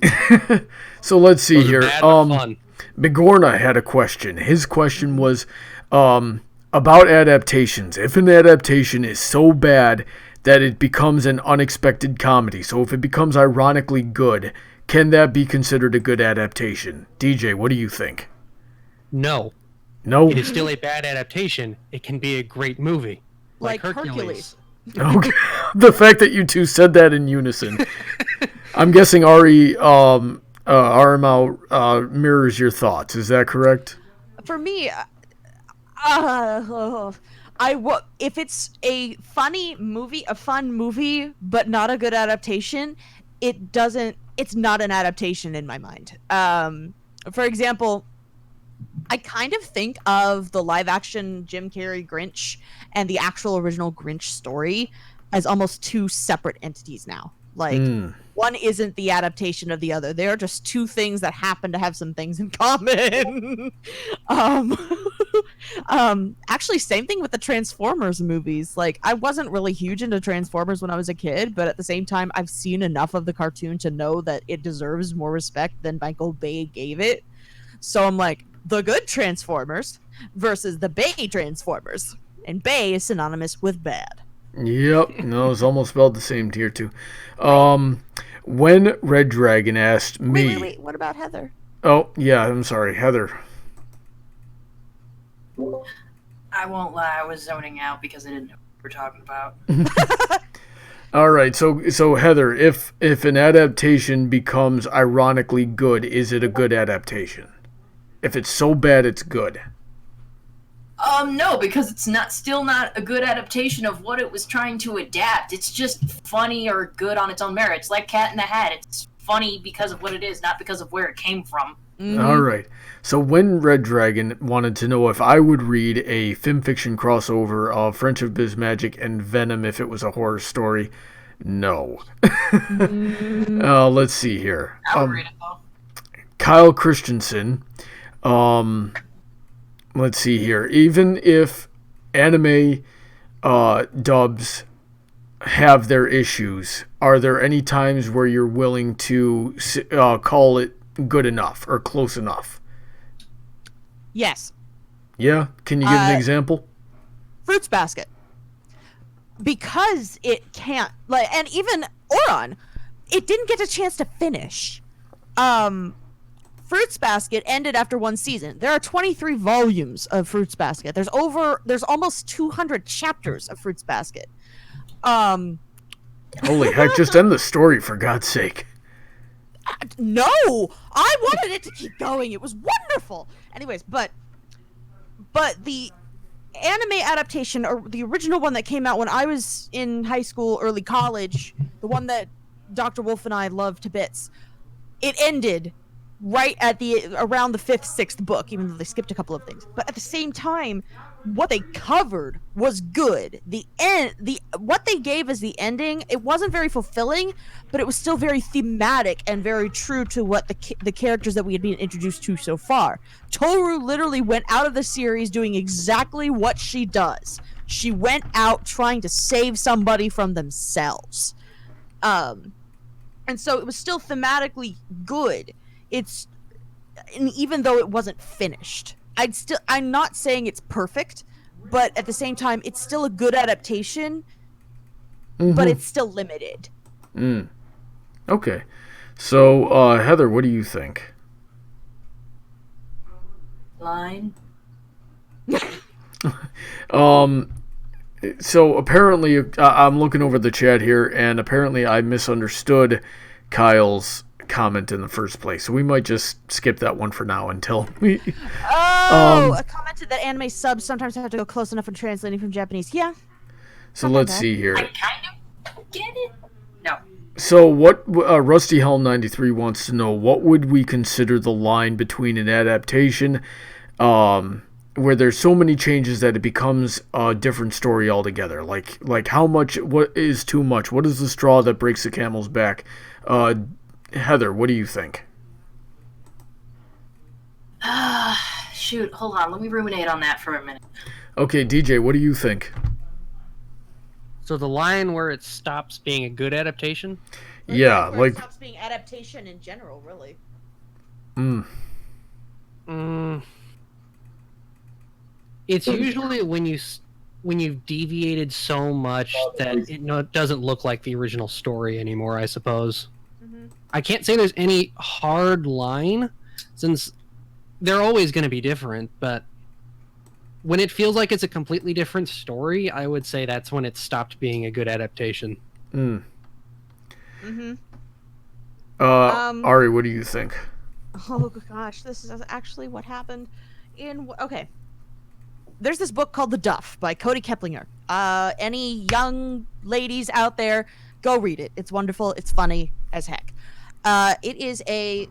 Speaker 1: So let's see
Speaker 2: Those are
Speaker 1: here.
Speaker 2: bad but fun.
Speaker 1: Bigorna had a question. His question was about adaptations. If an adaptation is so bad that it becomes an unexpected comedy, so if it becomes ironically good, can that be considered a good adaptation? DJ, what do you think?
Speaker 2: No.
Speaker 1: No?
Speaker 2: It is still a bad adaptation. It can be a great movie. Like Hercules.
Speaker 1: Okay. The fact that you two said that in unison. I'm guessing Ari Aramau mirrors your thoughts. Is that correct?
Speaker 3: For me, if it's a funny movie, a fun movie, but not a good adaptation, it's not an adaptation in my mind. For example, I kind of think of the live-action Jim Carrey Grinch and the actual original Grinch story as almost two separate entities now. Like, one isn't the adaptation of the other. They are just two things that happen to have some things in common. Actually, same thing with the Transformers movies. Like, I wasn't really huge into Transformers when I was a kid, but at the same time, I've seen enough of the cartoon to know that it deserves more respect than Michael Bay gave it. So I'm like, the good Transformers versus the Bay Transformers. And Bay is synonymous with bad.
Speaker 1: Yep. No, it's almost spelled the same tier too. When Red Dragon asked me...
Speaker 3: Wait. What about Heather?
Speaker 1: Oh, yeah, I'm sorry. Heather.
Speaker 5: I won't lie, I was zoning out because I didn't know what we were talking about.
Speaker 1: All right, so Heather, if an adaptation becomes ironically good, is it a good adaptation? If it's so bad, it's good.
Speaker 5: No, because it's still not a good adaptation of what it was trying to adapt. It's just funny or good on its own merits. Like Cat in the Hat, it's funny because of what it is, not because of where it came from.
Speaker 3: Mm-hmm.
Speaker 1: All right. So when Red Dragon wanted to know if I would read a FiMfiction crossover of Friendship Biz Magic and Venom if it was a horror story, no. Let's see here.
Speaker 5: I would read it, though.
Speaker 1: Kyle Christensen. Let's see here. Even if anime dubs have their issues, are there any times where you're willing to call it good enough or close enough?
Speaker 3: Yes.
Speaker 1: Yeah? Can you give an example?
Speaker 3: Fruits Basket. Because it can't, and even Oron, it didn't get a chance to finish. Fruits Basket ended after one season. There are 23 volumes of Fruits Basket. There's almost 200 chapters of Fruits Basket.
Speaker 1: Holy heck, just end the story for God's sake.
Speaker 3: No! I wanted it to keep going. It was wonderful. Anyways, but the anime adaptation, or the original one that came out when I was in high school, early college, the one that Dr. Wolf and I loved to bits, it ended right at around the 5th, 6th book, even though they skipped a couple of things. But at the same time, what they covered was good. What they gave as the ending, it wasn't very fulfilling, but it was still very thematic and very true to what the characters that we had been introduced to so far. Toru literally went out of the series doing exactly what she does. She went out trying to save somebody from themselves. And so it was still thematically good. And even though it wasn't finished, I'm not saying it's perfect, but at the same time, it's still a good adaptation,
Speaker 1: Mm-hmm.
Speaker 3: but it's still limited.
Speaker 1: Okay. So, Heather, what do you think?
Speaker 5: Line.
Speaker 1: So apparently, I'm looking over the chat here, and apparently I misunderstood Kyle's comment in the first place. So we might just skip that one for now until we...
Speaker 3: I commented that anime subs sometimes have to go close enough when translating from Japanese. Yeah.
Speaker 1: So let's see here.
Speaker 5: I kind of get it. No.
Speaker 1: So what Rusty Helm 93 wants to know, what would we consider the line between an adaptation where there's so many changes that it becomes a different story altogether? Like how much, what is too much? What is the straw that breaks the camel's back? Heather, what do you think?
Speaker 5: Shoot, hold on. Let me ruminate on that for a minute.
Speaker 1: Okay, DJ, what do you think?
Speaker 2: So the line where it stops being a good adaptation?
Speaker 1: Yeah,
Speaker 3: Where
Speaker 1: like...
Speaker 3: it stops being adaptation in general, really.
Speaker 2: It's usually when you've deviated so much that it doesn't look like the original story anymore, I suppose.
Speaker 3: Mm-hmm.
Speaker 2: I can't say there's any hard line, since they're always going to be different, but when it feels like it's a completely different story, I would say that's when it stopped being a good adaptation.
Speaker 1: Ari, what do you think?
Speaker 3: Oh gosh, this is actually what happened okay. There's this book called The Duff by Cody Keplinger. Any young ladies out there, go read it. It's wonderful. It's funny as heck. It is a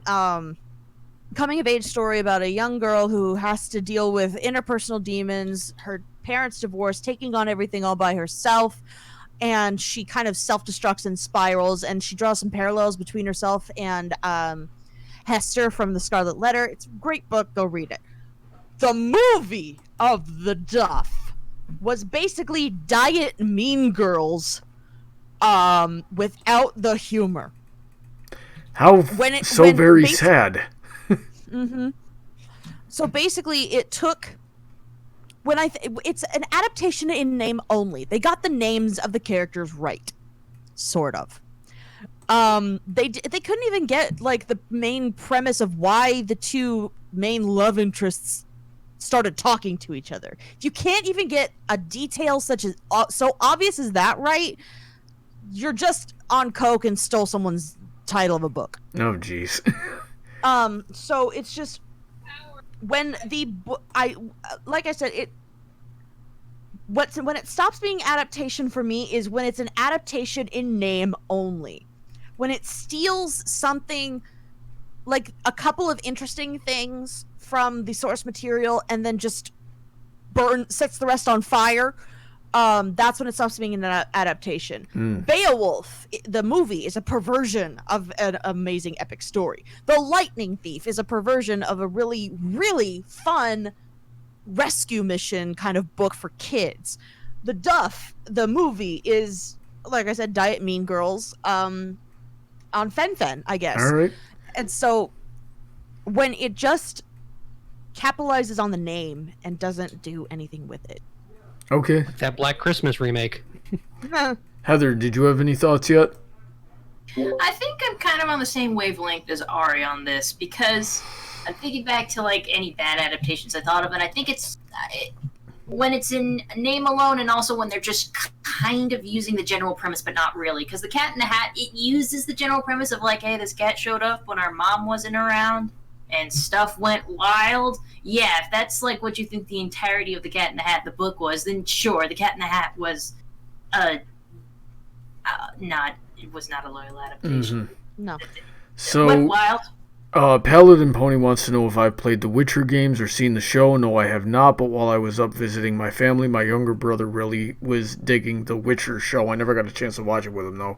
Speaker 3: coming-of-age story about a young girl who has to deal with interpersonal demons, her parents' divorce, taking on everything all by herself, and she kind of self-destructs and spirals, and she draws some parallels between herself and Hester from The Scarlet Letter. It's a great book. Go read it. The movie of The Duff was basically Diet Mean Girls without the humor.
Speaker 1: How very sad.
Speaker 3: So basically, it took it's an adaptation in name only. They got the names of the characters right, sort of. They couldn't even get like the main premise of why the two main love interests started talking to each other. If you can't even get a detail such as so obvious as that right, you're just on coke and stole someone's title of a book.
Speaker 1: Oh jeez.
Speaker 3: So it's just when like I said, when it stops being adaptation for me is when it's an adaptation in name only. When it steals something like a couple of interesting things from the source material and then just sets the rest on fire, that's when it stops being an adaptation. Beowulf, the movie, is a perversion of an amazing epic story. The Lightning Thief is a perversion of a really, really fun rescue mission kind of book for kids. The Duff, the movie, is, like I said, Diet Mean Girls on Fen, I guess.
Speaker 1: All right.
Speaker 3: And so when it just capitalizes on the name and doesn't do anything with it.
Speaker 1: Okay.
Speaker 2: That Black Christmas remake.
Speaker 1: Heather, did you have any thoughts yet?
Speaker 5: I think I'm kind of on the same wavelength as Ari on this, because I'm thinking back to like any bad adaptations I thought of, and I think it's when it's in name alone, and also when they're just kind of using the general premise but not really. Because the Cat in the Hat, it uses the general premise of like, hey, this cat showed up when our mom wasn't around and stuff went wild. Yeah, if that's like what you think the entirety of the Cat in the Hat, the book was, then sure, the Cat in the Hat was it was not a loyal adaptation.
Speaker 3: No.
Speaker 1: So
Speaker 5: went wild.
Speaker 1: Paladin Pony wants to know if I've played the Witcher games or seen the show. No, I have not, but while I was up visiting my family, my younger brother really was digging the Witcher show. I never got a chance to watch it with him, though.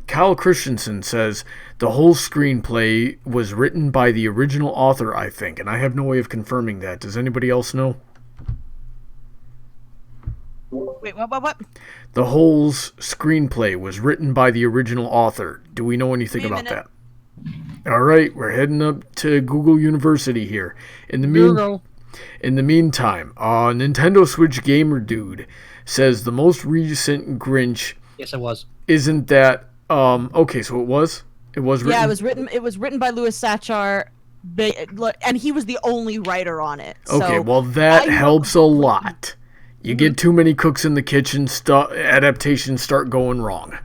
Speaker 1: Kyle Christensen says, the whole screenplay was written by the original author, I think, and I have no way of confirming that. Does anybody else know?
Speaker 3: Wait, what?
Speaker 1: The whole screenplay was written by the original author. Do we know anything
Speaker 3: Wait a
Speaker 1: about
Speaker 3: minute.
Speaker 1: that? All right, we're heading up to Google University here. In the In the meantime, Nintendo Switch Gamer Dude says the most recent Grinch.
Speaker 2: Yes, it was.
Speaker 1: Isn't that okay? So it was. It was written.
Speaker 3: Yeah, it was written by Louis Sachar, and he was the only writer on it.
Speaker 1: Okay,
Speaker 3: So
Speaker 1: well that helps a lot. You get too many cooks in the kitchen, adaptations start going wrong.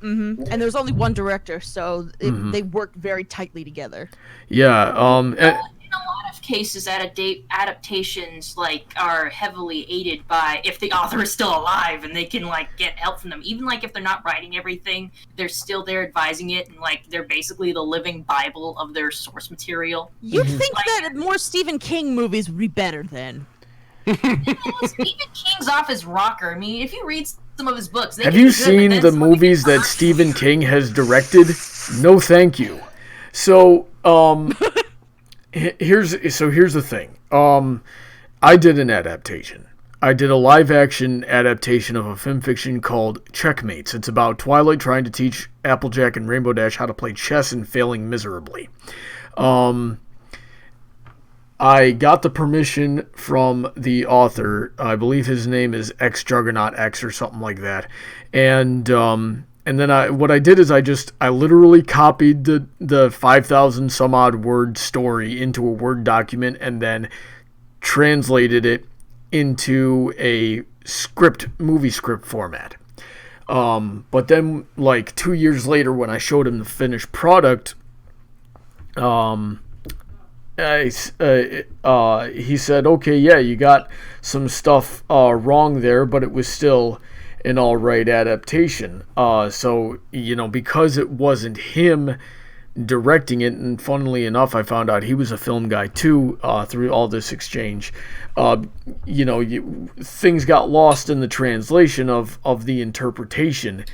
Speaker 3: And there's only one director, so they work very tightly together.
Speaker 1: Yeah.
Speaker 5: In a lot of cases, adaptations like are heavily aided by if the author is still alive and they can like get help from them. Even like if they're not writing everything, they're still there advising it, and like they're basically the living bible of their source material.
Speaker 3: You'd think that more Stephen King movies would be better then.
Speaker 5: Stephen King's off his rocker. I mean, if you read some of his books,
Speaker 1: have you seen the movies that Stephen King has directed? No, thank you. So, here's the thing. I did an adaptation. I did a live-action adaptation of a FiMfiction called Checkmates. It's about Twilight trying to teach Applejack and Rainbow Dash how to play chess and failing miserably. I got the permission from the author. I believe his name is X Juggernaut X or something like that. And then what I did is I literally copied the 5,000 some odd word story into a Word document and then translated it into a movie script format. But then like 2 years later when I showed him the finished product, he said, okay, yeah, you got some stuff wrong there, but it was still an alright adaptation. So, because it wasn't him directing it, and funnily enough, I found out he was a film guy too, through all this exchange. Things got lost in the translation of the interpretation,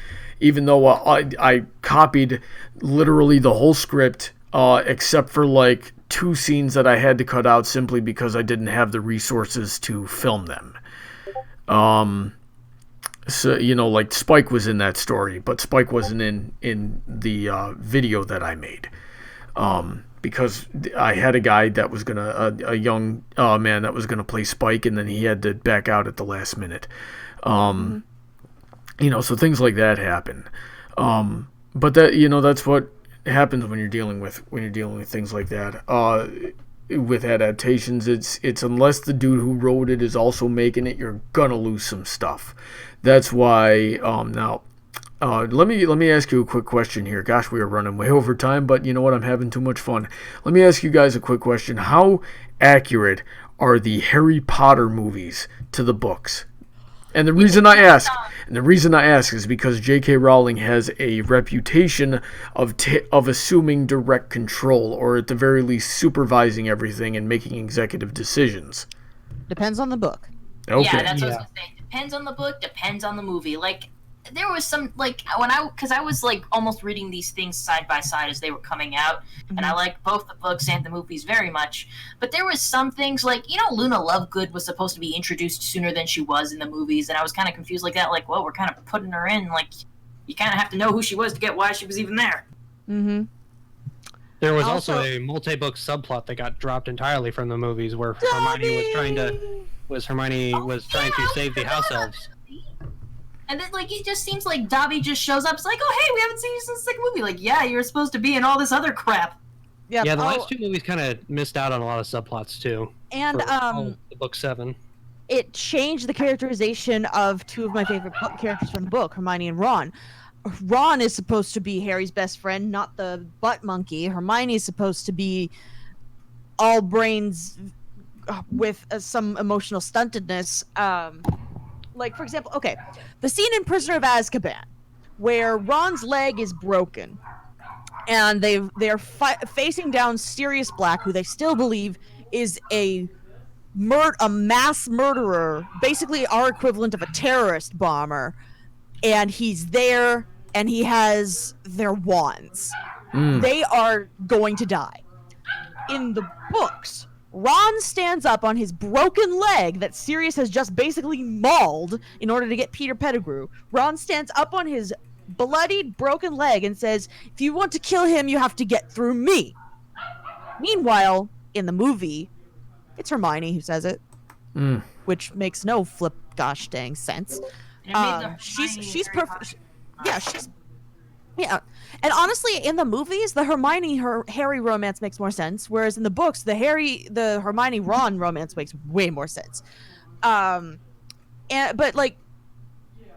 Speaker 1: even though I copied literally the whole script, except for like 2 scenes that I had to cut out simply because I didn't have the resources to film them. So, like Spike was in that story, but Spike wasn't in the video that I made. Because I had a guy that was a young man that was gonna play Spike, and then he had to back out at the last minute. So things like that happen. But that, that's what happens when you're dealing with things like that. With adaptations, it's unless the dude who wrote it is also making it, you're gonna lose some stuff. That's why now let me ask you a quick question here. Gosh, we are running way over time, but you know what? I'm having too much fun. Let me ask you guys a quick question. How accurate are the Harry Potter movies to the books? And the reason I ask is because J.K. Rowling has a reputation of assuming direct control, or at the very least supervising everything and making executive decisions.
Speaker 3: Depends on the book.
Speaker 1: Okay.
Speaker 5: Yeah, that's what I was gonna say. Depends on the book, depends on the movie. Like, there was some, like, because I was, like, almost reading these things side by side as they were coming out, and I like both the books and the movies very much, but there was some things, like, Luna Lovegood was supposed to be introduced sooner than she was in the movies, and I was kind of confused like that, like, well, we're kind of putting her in, like, you kind of have to know who she was to get why she was even there.
Speaker 3: Mm-hmm.
Speaker 2: There was also a multi-book subplot that got dropped entirely from the movies where Hermione was trying to save the house elves.
Speaker 5: And then, like, it just seems like Dobby just shows up. It's like, oh, hey, we haven't seen you since the second movie. Like, yeah, you're supposed to be in all this other crap.
Speaker 2: Yeah, the last 2 movies kind of missed out on a lot of subplots, too.
Speaker 3: And,
Speaker 2: the book 7.
Speaker 3: It changed the characterization of 2 of my favorite characters from the book, Hermione and Ron. Ron is supposed to be Harry's best friend, not the butt monkey. Hermione is supposed to be all brains with some emotional stuntedness. Like, for example, okay, the scene in Prisoner of Azkaban, where Ron's leg is broken, and they're facing down Sirius Black, who they still believe is a mass murderer, basically our equivalent of a terrorist bomber, and he's there, and he has their wands. They are going to die. In the books, Ron stands up on his broken leg that Sirius has just basically mauled in order to get Peter Pettigrew. Ron stands up on his bloodied, broken leg and says, if you want to kill him, you have to get through me. Meanwhile, in the movie, It's Hermione who says it, which makes no flip gosh dang sense.
Speaker 5: And it made the
Speaker 3: She's
Speaker 5: Harry
Speaker 3: perfect. Yeah, and honestly, in the movies, the Harry romance makes more sense, whereas in the books, the Hermione Ron romance makes way more sense. But like,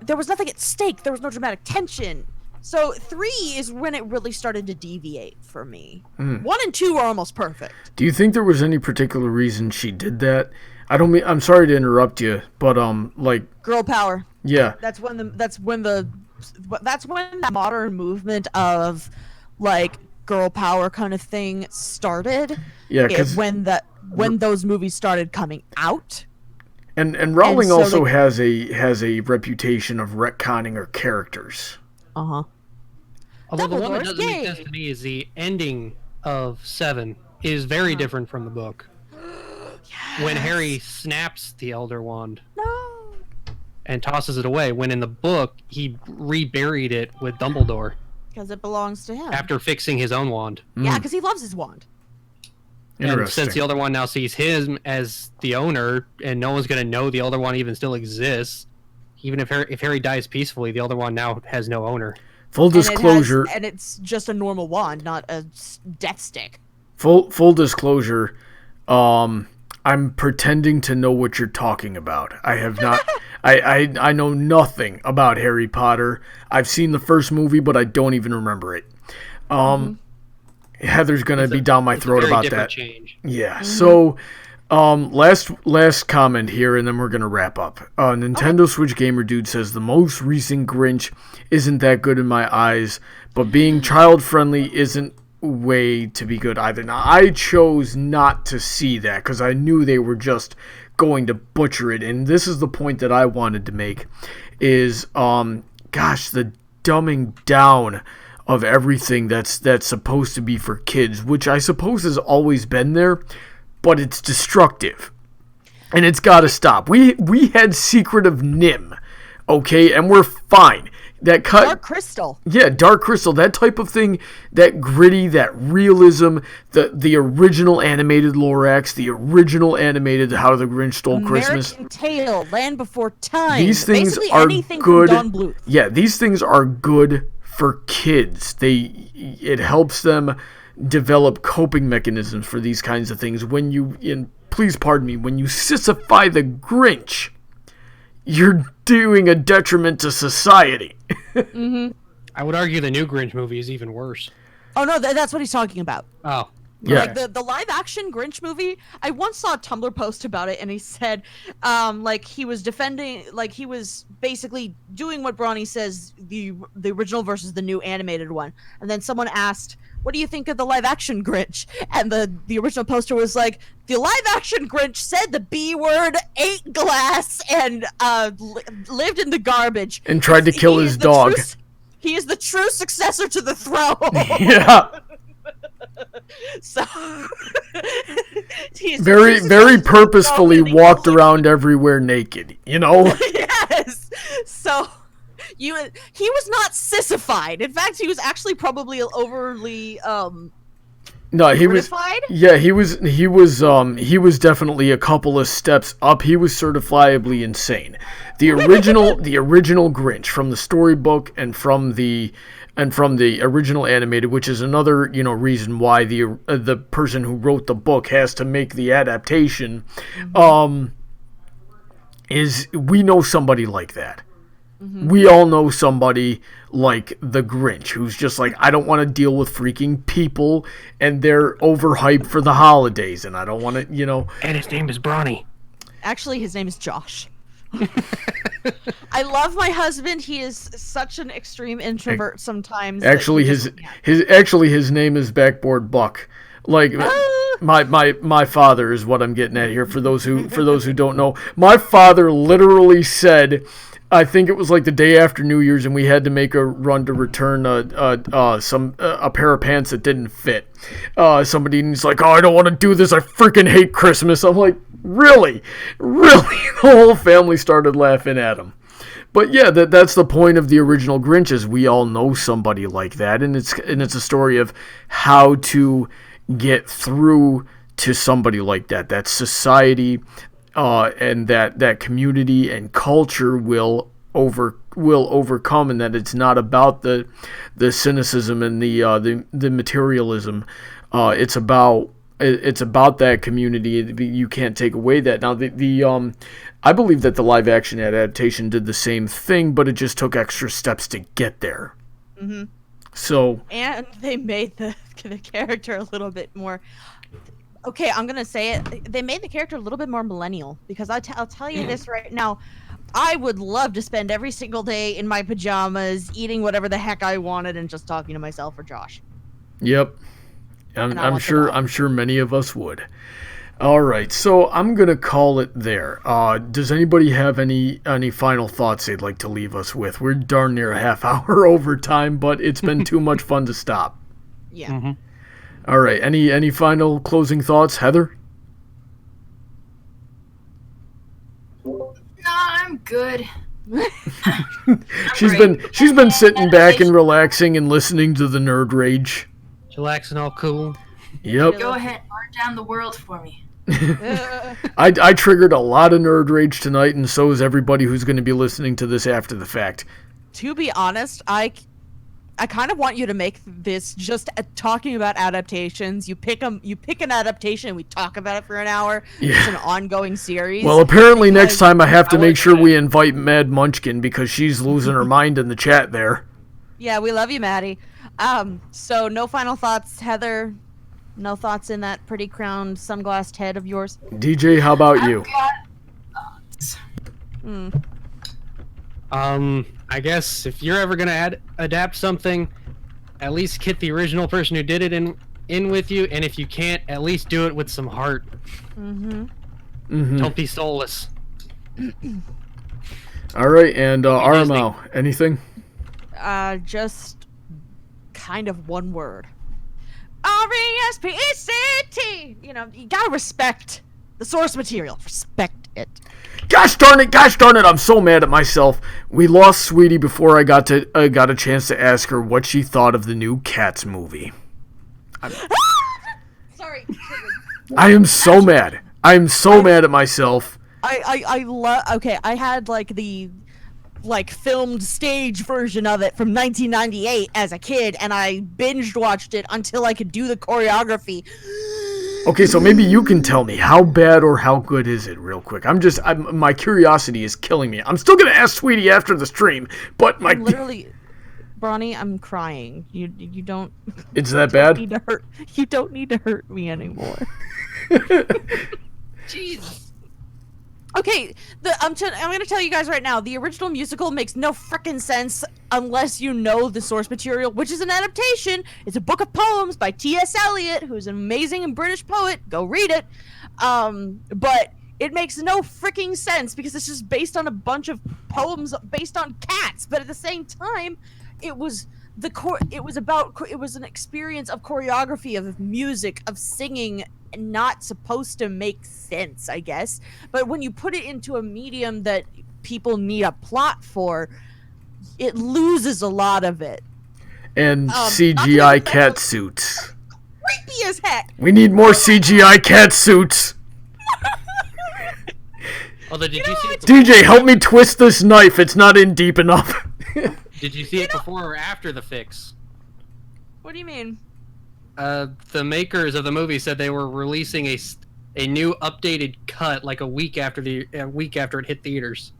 Speaker 3: there was nothing at stake. There was no dramatic tension. So 3 is when it really started to deviate for me. 1 and 2 are almost perfect.
Speaker 1: Do you think there was any particular reason she did that? I'm sorry to interrupt you, but like
Speaker 3: Girl power.
Speaker 1: Yeah.
Speaker 3: That's when the modern movement of like girl power kind of thing started.
Speaker 1: Yeah, because
Speaker 3: when those movies started coming out.
Speaker 1: And Rowling also has a reputation of retconning her characters.
Speaker 3: Uh-huh.
Speaker 2: Although the one that doesn't make sense to me is the ending of 7 is very different from the book.
Speaker 3: Yes.
Speaker 2: When Harry snaps the Elder Wand.
Speaker 3: No.
Speaker 2: And tosses it away, when in the book he reburied it with Dumbledore.
Speaker 3: Because it belongs to him.
Speaker 2: After fixing his own wand.
Speaker 3: Yeah, because he loves his wand.
Speaker 2: And since the Elder Wand now sees him as the owner, and no one's going to know the Elder Wand even still exists, even if Harry dies peacefully, the Elder Wand now has no owner.
Speaker 1: Full disclosure.
Speaker 3: And it's just a normal wand, not a death stick.
Speaker 1: Full disclosure, I'm pretending to know what you're talking about. I have not... I know nothing about Harry Potter. I've seen the first movie, but I don't even remember it. Heather's gonna be down my throat about that.
Speaker 2: Change.
Speaker 1: Yeah. So, last comment here, and then we're gonna wrap up. Nintendo Switch Gamer Dude says the most recent Grinch isn't that good in my eyes, but being child friendly isn't way to be good either. Now, I chose not to see that because I knew they were just going to butcher it, and this is the point that I wanted to make is the dumbing down of everything that's supposed to be for kids, which I suppose has always been there, but it's destructive and it's got to stop. We had Secret of Nim, okay, and we're fine. Dark
Speaker 3: Crystal.
Speaker 1: Yeah, Dark Crystal, that type of thing, that gritty, that realism, the original animated Lorax, the original animated How the Grinch Stole Christmas.
Speaker 3: American Tail, Land Before Time.
Speaker 1: These things
Speaker 3: basically
Speaker 1: are
Speaker 3: anything
Speaker 1: good.
Speaker 3: From Don Bluth.
Speaker 1: Yeah, these things are good for kids. It helps them develop coping mechanisms for these kinds of things. Please pardon me, when you sissify the Grinch, you're doing a detriment to society.
Speaker 3: Mm-hmm.
Speaker 2: I would argue the new Grinch movie is even worse.
Speaker 3: Oh no, that's what he's talking about.
Speaker 2: Oh.
Speaker 1: Yeah.
Speaker 3: Like the live action Grinch movie, I once saw a Tumblr post about it, and he said, he was defending, he was basically doing what Brony says, the original versus the new animated one. And then someone asked, what do you think of the live action Grinch? And the original poster was like, the live action Grinch said the B word, ate glass, and lived in the garbage.
Speaker 1: And tried to kill his dog.
Speaker 3: He is the true successor to the throne.
Speaker 1: Yeah.
Speaker 3: So he's
Speaker 1: very purposefully walked around everywhere naked, you know?
Speaker 3: Yes. So he was not sissified. In fact, he was actually probably overly
Speaker 1: no, he was.
Speaker 3: certified?
Speaker 1: Yeah, he was definitely a couple of steps up. He was certifiably insane. The original Grinch from the storybook and from the original animated, which is another reason why the person who wrote the book has to make the adaptation, is we know somebody like that. Mm-hmm. We all know somebody like the Grinch who's just like, I don't want to deal with freaking people and they're overhyped for the holidays and I don't want to,
Speaker 2: And his name is Brony.
Speaker 3: Actually, his name is Josh. I love my husband. He is such an extreme introvert sometimes.
Speaker 1: Actually, his name is Backboard Buck. Like my father is what I'm getting at here. For those who don't know, my father literally said, I think it was like the day after New Year's, and we had to make a run to return a pair of pants that didn't fit. Somebody's like, oh, I don't want to do this. I freaking hate Christmas. I'm like, really? The whole family started laughing at him. But yeah, that's the point of the original Grinch, is we all know somebody like that, and it's a story of how to get through to somebody like that. That society and that community and culture will overcome, and that it's not about the cynicism and the materialism. It's about that community. You can't take away that. Now I believe that the live action adaptation did the same thing, but it just took extra steps to get there.
Speaker 3: Mm-hmm.
Speaker 1: So,
Speaker 3: and they made the character a little bit more. Okay, I'm gonna say it. They made the character a little bit more millennial, because I'll tell you this right now. I would love to spend every single day in my pajamas, eating whatever the heck I wanted, and just talking to myself or Josh.
Speaker 1: Yep, I'm sure many of us would. All right, so I'm gonna call it there. Does anybody have any final thoughts they'd like to leave us with? We're darn near a half hour over time, but it's been too much fun to stop.
Speaker 3: Yeah.
Speaker 2: Mm-hmm.
Speaker 1: All right, any final closing thoughts, Heather?
Speaker 5: No, I'm good.
Speaker 1: She's been sitting back and relaxing and listening to the nerd rage.
Speaker 2: Chillaxing, all cool.
Speaker 1: Yep.
Speaker 5: Go ahead, burn down the world for me.
Speaker 1: I triggered a lot of nerd rage tonight, and so is everybody who's going to be listening to this after the fact.
Speaker 3: To be honest, I kind of want you to make this just talking about adaptations. You pick an adaptation, and we talk about it for an hour.
Speaker 1: Yeah.
Speaker 3: It's an ongoing series.
Speaker 1: Well, apparently next time I have to make sure we invite Mad Munchkin, because she's losing her mind in the chat there.
Speaker 3: Yeah, we love you, Maddie. So no final thoughts, Heather. No thoughts in that pretty crowned sunglassed head of yours.
Speaker 1: DJ, how about you?
Speaker 2: I guess if you're ever gonna adapt something, at least get the original person who did it in with you, and if you can't, at least do it with some heart. Don't be soulless.
Speaker 1: All right, and Aramau, anything?
Speaker 3: Just kind of one word. R-E-S-P-E-C-T. You know, you gotta respect the source material. Respect it.
Speaker 1: Gosh darn it, I'm so mad at myself. We lost Sweetie before I got a chance to ask her what she thought of the new Cats movie.
Speaker 3: Sorry.
Speaker 1: I am so mad. I am so mad at myself.
Speaker 3: I love. Okay, I had the filmed stage version of it from 1998 as a kid, and I binged watched it until I could do the choreography.
Speaker 1: Okay, so maybe you can tell me, how bad or how good is it, real quick? My curiosity is killing me. I'm still gonna ask Sweetie after the stream, but my
Speaker 3: literally, Brony, I'm crying. You don't.
Speaker 1: It's that bad?
Speaker 3: You don't need to hurt me anymore.
Speaker 2: Jeez.
Speaker 3: Okay, I'm going to tell you guys right now, the original musical makes no frickin' sense unless you know the source material, which is an adaptation. It's a book of poems by T.S. Eliot, who's an amazing and British poet. Go read it. But it makes no fricking sense because it's just based on a bunch of poems based on cats. But at the same time, it was an experience of choreography, of music, of singing, not supposed to make sense, I guess. But when you put it into a medium that people need a plot for, it loses a lot of it.
Speaker 1: And CGI cat suits.
Speaker 3: Creepy as heck.
Speaker 1: We need more CGI cat suits.
Speaker 2: Although, did you see it
Speaker 1: DJ, help me twist this knife. It's not in deep enough.
Speaker 2: Did you see it before or after the fix?
Speaker 3: What do you mean?
Speaker 2: The makers of the movie said they were releasing a new updated cut like a week after it hit theaters.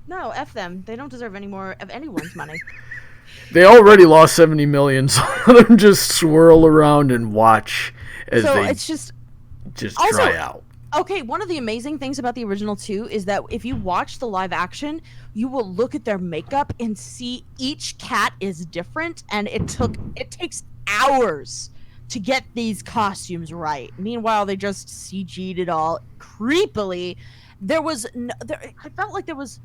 Speaker 3: No, F them. They don't deserve any more of anyone's money.
Speaker 1: They already lost 70 million, so let them just swirl around and watch as
Speaker 3: it's just also,
Speaker 1: dry out.
Speaker 3: Okay, one of the amazing things about the original too is that if you watch the live action, you will look at their makeup and see each cat is different, and it takes hours to get these costumes right. Meanwhile, they just CG'd it all creepily. I felt like there was,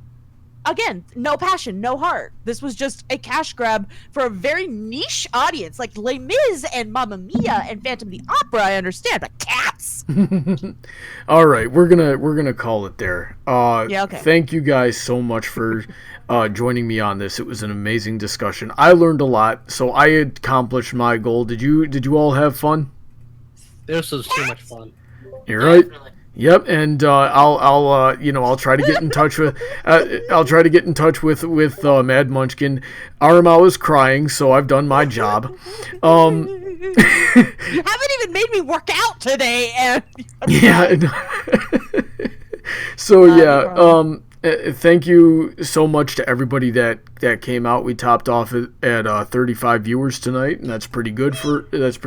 Speaker 3: again, no passion, no heart. This was just a cash grab for a very niche audience, like Les Mis and Mamma Mia and Phantom of the Opera. I understand, but cats.
Speaker 1: All right, we're gonna call it there.
Speaker 3: Yeah, okay.
Speaker 1: Thank you guys so much for joining me on this. It was an amazing discussion. I learned a lot, so I accomplished my goal. Did you all have fun?
Speaker 2: This was too much fun.
Speaker 1: You're right.
Speaker 4: Definitely.
Speaker 1: Yep, and I'll try to get in touch with Mad Munchkin. Aramau is crying, so I've done my job.
Speaker 3: You haven't even made me work out today, and
Speaker 1: Yeah. So yeah, thank you so much to everybody that came out. We topped off at 35 viewers tonight, and that's pretty good for us.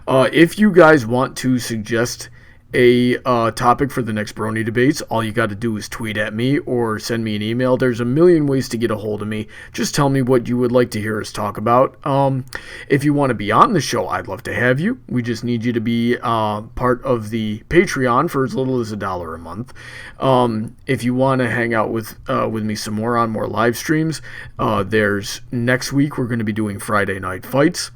Speaker 1: If you guys want to suggest a topic for the next Brony debates, all you got to do is tweet at me or send me an email. There's a million ways to get a hold of me. Just tell me what you would like to hear us talk about. If you want to be on the show, I'd love to have you. We just need you to be part of the Patreon for as little as $1 a month. If you want to hang out with me some more on more live streams, there's next week we're going to be doing Friday Night Fights.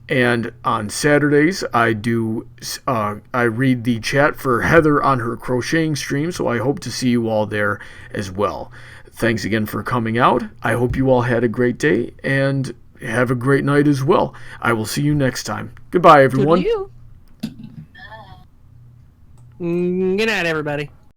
Speaker 1: And on Saturdays, I read the chat for Heather on her crocheting stream, so I hope to see you all there as well. Thanks again for coming out. I hope you all had a great day, and have a great night as well. I will see you next time. Goodbye, everyone.
Speaker 3: Good to you.
Speaker 2: Good night, everybody.